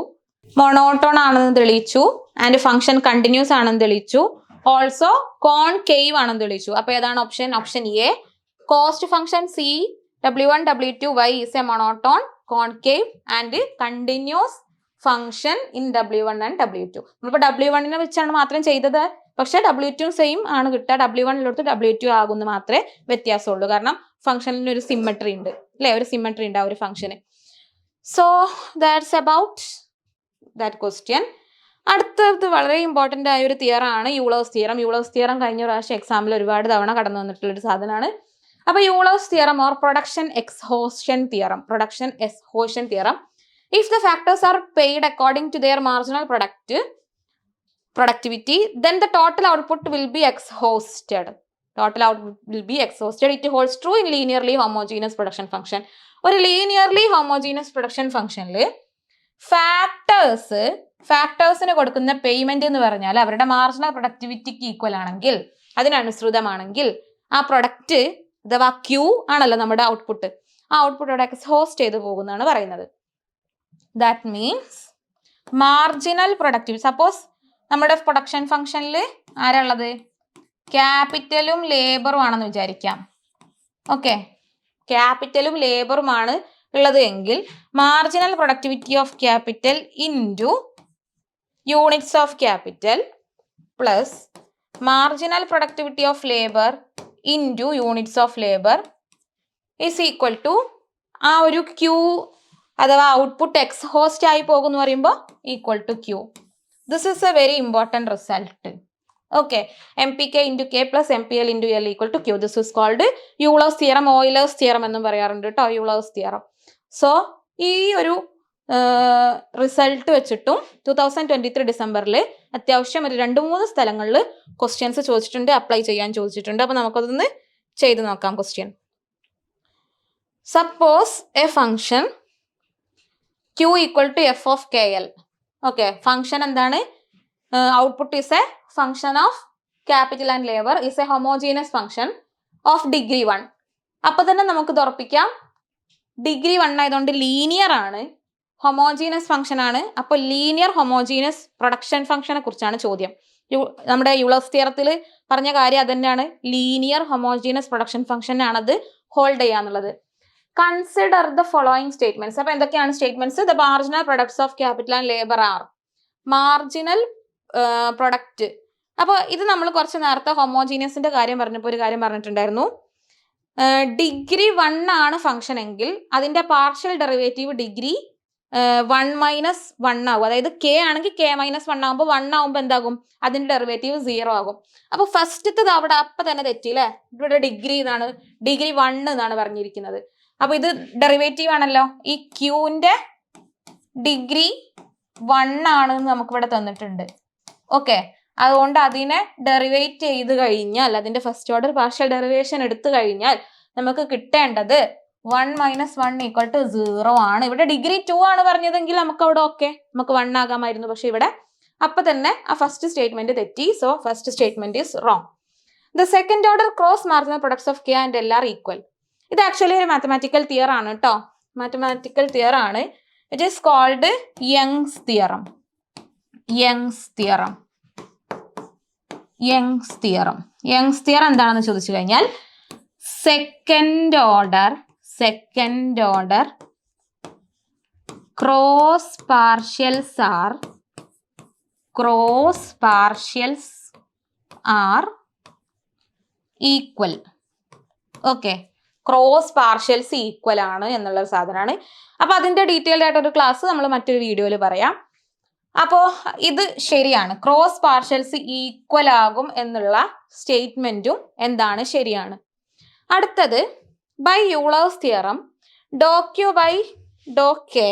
മൊണോട്ടോൺ ആണെന്ന് തെളിയിച്ചു. ആൻഡ് ഫംഗ്ഷൻ കണ്ടിന്യൂസ് ആണെന്ന് തെളിയിച്ചു. ഓൾസോ കോൺകേവ് ആണെന്ന് തെളിയിച്ചു. അപ്പോൾ ഏതാണ് option? Option A. Cost function C W1 W2y is a monotone, concave and continuous function in W1 and W2. നമ്മളിപ്പോൾ W1 വെച്ചാണ് മാത്രം ചെയ്തത്. പക്ഷെ W2 സെയിം ആണ് കിട്ടുക. W1 W2 ആകുമെന്ന് മാത്രമേ വ്യത്യാസമുള്ളൂ. കാരണം ഫംഗ്ഷനിന് ഒരു സിമ്മട്രി ഉണ്ട് അല്ലേ? ഒരു സിമ്മട്രി ഉണ്ട് ആ ഒരു ഫംഗ്ഷന്. So that's about that question. അടുത്തത് വളരെ ഇമ്പോർട്ടൻ്റ് ആയ ഒരു തിയറം ആണ് യൂളേഴ്സ് തിയറം. യൂളേഴ്സ് തിയറം കഴിഞ്ഞ പ്രാവശ്യം എക്സാമിൽ ഒരുപാട് തവണ കടന്നു വന്നിട്ടുള്ളൊരു സാധനമാണ്. അപ്പോൾ Euler's theorem or production exhaustion theorem. If the factors are paid according to their marginal productivity, then the total output will be exhausted. It holds true in linearly homogeneous production function. ഒരു linearly homogeneous production functionൽ ഫാക്ടേഴ്സിന് കൊടുക്കുന്ന പേയ്മെന്റ് എന്ന് പറഞ്ഞാൽ അവരുടെ മാർജിനൽ പ്രൊഡക്ടിവിറ്റിക്ക് ഈക്വൽ ആണെങ്കിൽ, അതിനനുസൃതമാണെങ്കിൽ ആ പ്രൊഡക്റ്റ് അഥവാ ക്യൂ ആണല്ലോ നമ്മുടെ ഔട്ട്പുട്ട്, ആ ഔട്ട്പുട്ട് അവിടെ എക്സ്ഹോസ്റ്റ് ചെയ്ത് പോകുന്നതാണ് പറയുന്നത്. That means marginal productivity. Suppose നമ്മുടെ പ്രൊഡക്ഷൻ ഫംഗ്ഷനിൽ ആരാളുള്ളത്? ക്യാപിറ്റലും ലേബറും ആണെന്ന് വിചാരിക്കാം. ഓക്കെ, ക്യാപിറ്റലും ലേബറുമാണ് ഉള്ളത് എങ്കിൽ marginal productivity of capital into units of capital plus marginal productivity of labour into units of labour is equal to ആ ഒരു ക്യൂ അഥവാ ഔട്ട്പുട്ട് എക്സ്ഹോസ്റ്റ് ആയി പോകുമെന്ന് പറയുമ്പോൾ equal to q. This is a very important result. Okay, MPK into K plus MPL into L equal to Q. This is called Euler's theorem, Euler's theorem എന്നും പറയാറുണ്ട് കേട്ടോ, Euler's theorem. സോ ഈ ഒരു റിസൾട്ട് വെച്ചിട്ടും 2023 ഡിസംബറിൽ അത്യാവശ്യം ഒരു 2-3 സ്ഥലങ്ങളിൽ ക്വസ്റ്റ്യൻസ് ചോദിച്ചിട്ടുണ്ട്, അപ്ലൈ ചെയ്യാൻ ചോദിച്ചിട്ടുണ്ട്. അപ്പോൾ നമുക്കതൊന്ന് ചെയ്ത് നോക്കാം. Question suppose a function q equal to f of kl. Okay, function എന്താണ്? Output is a function of capital and labour is a homogeneous function of degree 1. അപ്പൊ തന്നെ നമുക്ക് ഉറപ്പിക്കാം ഡിഗ്രി 1 ആയതുകൊണ്ട് ലീനിയർ ആണ്, ഹൊമോജീനസ് ഫംഗ്ഷൻ ആണ്. അപ്പൊ ലീനിയർ ഹൊമോജീനസ് പ്രൊഡക്ഷൻ ഫംഗ്ഷനെ കുറിച്ചാണ് ചോദ്യം. നമ്മുടെ യൂളേഴ്സ് തിയറത്തിൽ പറഞ്ഞ കാര്യം അത് തന്നെയാണ്. ലീനിയർ ഹൊമോജീനസ് പ്രൊഡക്ഷൻ ഫംഗ്ഷൻ ആണത് ഹോൾഡ് ചെയ്യാന്നുള്ളത്. Consider the following statements. അപ്പൊ എന്തൊക്കെയാണ് statements? The marginal products of capital and labour are. Marginal product. അപ്പൊ ഇത് നമ്മൾ കുറച്ച് നേരത്തെ ഹൊമോജീനിയസിന്റെ കാര്യം പറഞ്ഞപ്പോൾ ഒരു കാര്യം പറഞ്ഞിട്ടുണ്ടായിരുന്നു. ഡിഗ്രി 1 ആണ് ഫംഗ്ഷൻ എങ്കിൽ അതിന്റെ പാർഷ്യൽ ഡെറിവേറ്റീവ് ഡിഗ്രി 1 മൈനസ് 1 ആകും. അതായത് കെ ആണെങ്കിൽ കെ മൈനസ് 1 ആകുമ്പോൾ 1 ആകുമ്പോൾ എന്താകും? അതിന്റെ ഡെറിവേറ്റീവ് 0 ആകും. അപ്പൊ ഫസ്റ്റത്തത് അവിടെ അപ്പൊ തന്നെ തെറ്റി അല്ലേ? ഇവിടെ ഡിഗ്രി എന്നാണ്, ഡിഗ്രി 1 എന്നാണ് പറഞ്ഞിരിക്കുന്നത്. അപ്പൊ ഇത് ഡെറിവേറ്റീവ് ആണല്ലോ. ഈ ക്യൂന്റെ ഡിഗ്രി 1 ആണെന്ന് നമുക്ക് ഇവിടെ തന്നിട്ടുണ്ട്. ഓക്കെ, അതുകൊണ്ട് അതിനെ ഡെറിവേറ്റ് ചെയ്ത് കഴിഞ്ഞാൽ, അതിന്റെ ഫസ്റ്റ് ഓർഡർ പാർഷ്യൽ ഡെറിവേഷൻ എടുത്തു കഴിഞ്ഞാൽ നമുക്ക് കിട്ടേണ്ടത് 1 മൈനസ് 1 ഈക്വൽ ടു 0 ആണ്. ഇവിടെ ഡിഗ്രി 2 ആണ് പറഞ്ഞതെങ്കിൽ നമുക്ക് അവിടെ ഓക്കെ, നമുക്ക് 1 ആകാമായിരുന്നു. പക്ഷെ ഇവിടെ അപ്പൊ തന്നെ ആ ഫസ്റ്റ് സ്റ്റേറ്റ്മെന്റ് തെറ്റി. So first statement is wrong. The second order cross marginal products of K and L are equal. ഇത് ആക്ച്വലി ഒരു മാത്തമാറ്റിക്കൽ തിയർ ആണ് കേട്ടോ. മാത്തമാറ്റിക്കൽ തിയർ ആണ്. It is called Young's theorem. Young's theorem. Young's theorem. Young's theorem എന്താണെന്ന് ചോദിച്ചു കഴിഞ്ഞാൽ second order cross partials are equal. Okay, cross partials equal ആണ് എന്നുള്ള ഒരു സാധനമാണ്. അപ്പൊ അതിന്റെ ഡീറ്റെയിൽഡ് ആയിട്ടൊരു ക്ലാസ് നമ്മൾ മറ്റൊരു വീഡിയോയിൽ പറയാം. അപ്പോ ഇത് ശരിയാണ്, ക്രോസ് പാർഷ്യൽസ് ഈക്വൽ ആകും എന്നുള്ള സ്റ്റേറ്റ്മെന്റും എന്താണ്? ശരിയാണ്. അടുത്തത് by Euler's theorem do q by do k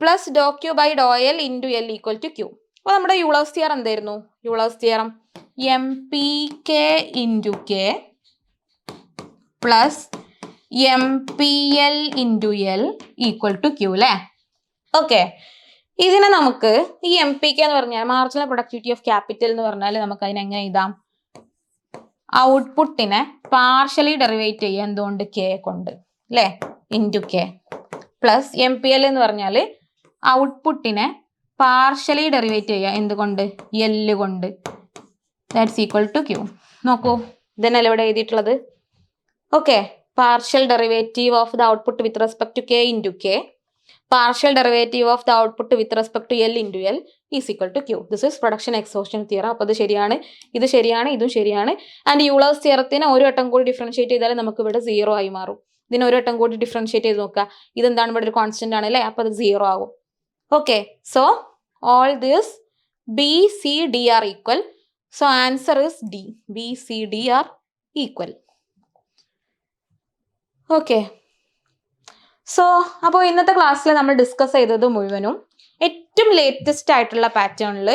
plus do q by do l into L equal to q. അപ്പൊ നമ്മുടെ യൂളേഴ്സ് തിയറം എന്തായിരുന്നു? Euler's theorem M P K into K plus M P L into L equal to q അല്ലേ? ഓക്കെ, ഇതിനെ നമുക്ക് ഈ എം പി കെ എന്ന് പറഞ്ഞാൽ മാർജിനൽ പ്രൊഡക്ടിവിറ്റി ഓഫ് ക്യാപിറ്റൽ എന്ന് പറഞ്ഞാൽ നമുക്ക് അതിനെ എങ്ങനെ എഴുതാം? ഔട്ട്പുട്ടിനെ പാർഷ്യലി ഡെറിവേറ്റ് ചെയ്യുക എന്തുകൊണ്ട്? കെ കൊണ്ട് അല്ലേ? Into K plus M P L എന്ന് പറഞ്ഞാൽ ഔട്ട്പുട്ടിനെ പാർഷ്യലി ഡെറിവേറ്റ് ചെയ്യുക എന്തുകൊണ്ട്? എൽ കൊണ്ട്. That's equal to q. നോക്കൂ, ഇതന്നെയല്ലേ ഇവിടെ എഴുതിയിട്ടുള്ളത്. Okay, partial derivative of the output with respect to k into k, partial derivative of the output with respect to L into L is equal to Q. This is production exhaustion theorem. അപ്പോൾ ഇത് ശരിയാണ്, ഇതും ശരിയാണ്. ആൻഡ് യൂളേഴ്സ് തിയറത്തിന് ഒരു വട്ടം കൂടി ഡിഫറൻഷിയേറ്റ് ചെയ്താൽ നമുക്ക് ഇവിടെ 0 ആയി മാറും. ഇതിന് ഒരു വട്ടം കൂടി ഡിഫറൻഷിയേറ്റ് ചെയ്ത് നോക്കുക. ഇതെന്താണ്? ഇവിടെ ഒരു കോൺസ്റ്റന്റ് ആണ് അല്ലേ? അപ്പോൾ അത് 0 ആകും. Okay, so all this B, C, D are equal. So answer is D. B, C, D are equal. Okay, so അപ്പോൾ ഇന്നത്തെ ക്ലാസ്സിൽ നമ്മൾ ഡിസ്കസ് ചെയ്തത് മുഴുവനും ഏറ്റവും ലേറ്റസ്റ്റ് ആയിട്ടുള്ള പാറ്റേണിൽ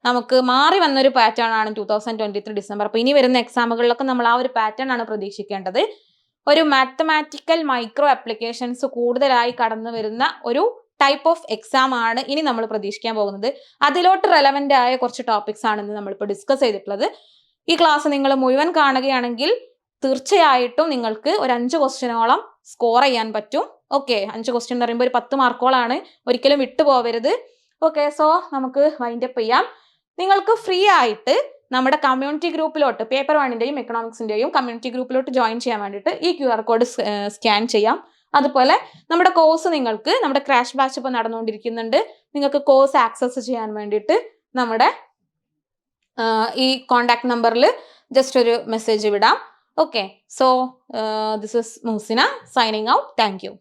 നമുക്ക് മാറി വന്നൊരു പാറ്റേൺ ആണ് 2023 ഡിസംബർ. അപ്പോൾ ഇനി വരുന്ന എക്സാമുകളിലൊക്കെ നമ്മൾ ആ ഒരു പാറ്റേൺ ആണ് പ്രതീക്ഷിക്കേണ്ടത്. ഒരു മാത്തമാറ്റിക്കൽ മൈക്രോ ആപ്ലിക്കേഷൻസ് കൂടുതലായി കടന്നു വരുന്ന ഒരു ടൈപ്പ് ഓഫ് എക്സാം ആണ് ഇനി നമ്മൾ പ്രതീക്ഷിക്കാൻ പോകുന്നത്. അതിലോട്ട് റെലവൻ്റ് ആയ കുറച്ച് ടോപ്പിക്സ് ആണ് ഇന്ന് നമ്മളിപ്പോൾ ഡിസ്കസ് ചെയ്തിട്ടുള്ളത്. ഈ ക്ലാസ് നിങ്ങൾ മുഴുവൻ കാണുകയാണെങ്കിൽ തീർച്ചയായിട്ടും നിങ്ങൾക്ക് ഒരു 5 ക്വസ്റ്റ്യനോളം സ്കോർ ചെയ്യാൻ പറ്റും. ഓക്കെ, 5 ക്വസ്റ്റ്യൻ എന്ന് പറയുമ്പോൾ ഒരു 10 മാർക്കോളാണ്, ഒരിക്കലും വിട്ടു പോവരുത്. ഓക്കെ, സോ നമുക്ക് വൈൻഡ് അപ്പ് ചെയ്യാം. നിങ്ങൾക്ക് ഫ്രീ ആയിട്ട് നമ്മുടെ കമ്മ്യൂണിറ്റി ഗ്രൂപ്പിലോട്ട് പേപ്പർ 1ൻ്റെയും എക്കണോമിക്സിൻ്റെയും കമ്മ്യൂണിറ്റി ഗ്രൂപ്പിലോട്ട് ജോയിൻ ചെയ്യാൻ വേണ്ടിയിട്ട് ഈ QR കോഡ് സ്കാൻ ചെയ്യാം. അതുപോലെ നമ്മുടെ കോഴ്സ് നിങ്ങൾക്ക് നമ്മുടെ ക്രാഷ് ബാച്ച് ഇപ്പോൾ നടന്നുകൊണ്ടിരിക്കുന്നുണ്ട്. നിങ്ങൾക്ക് കോഴ്സ് ആക്സസ് ചെയ്യാൻ വേണ്ടിയിട്ട് നമ്മുടെ ഈ കോണ്ടാക്ട് നമ്പറിൽ ജസ്റ്റ് ഒരു മെസ്സേജ് വിടാം. Okay, so this is Muhsina signing out. Thank you.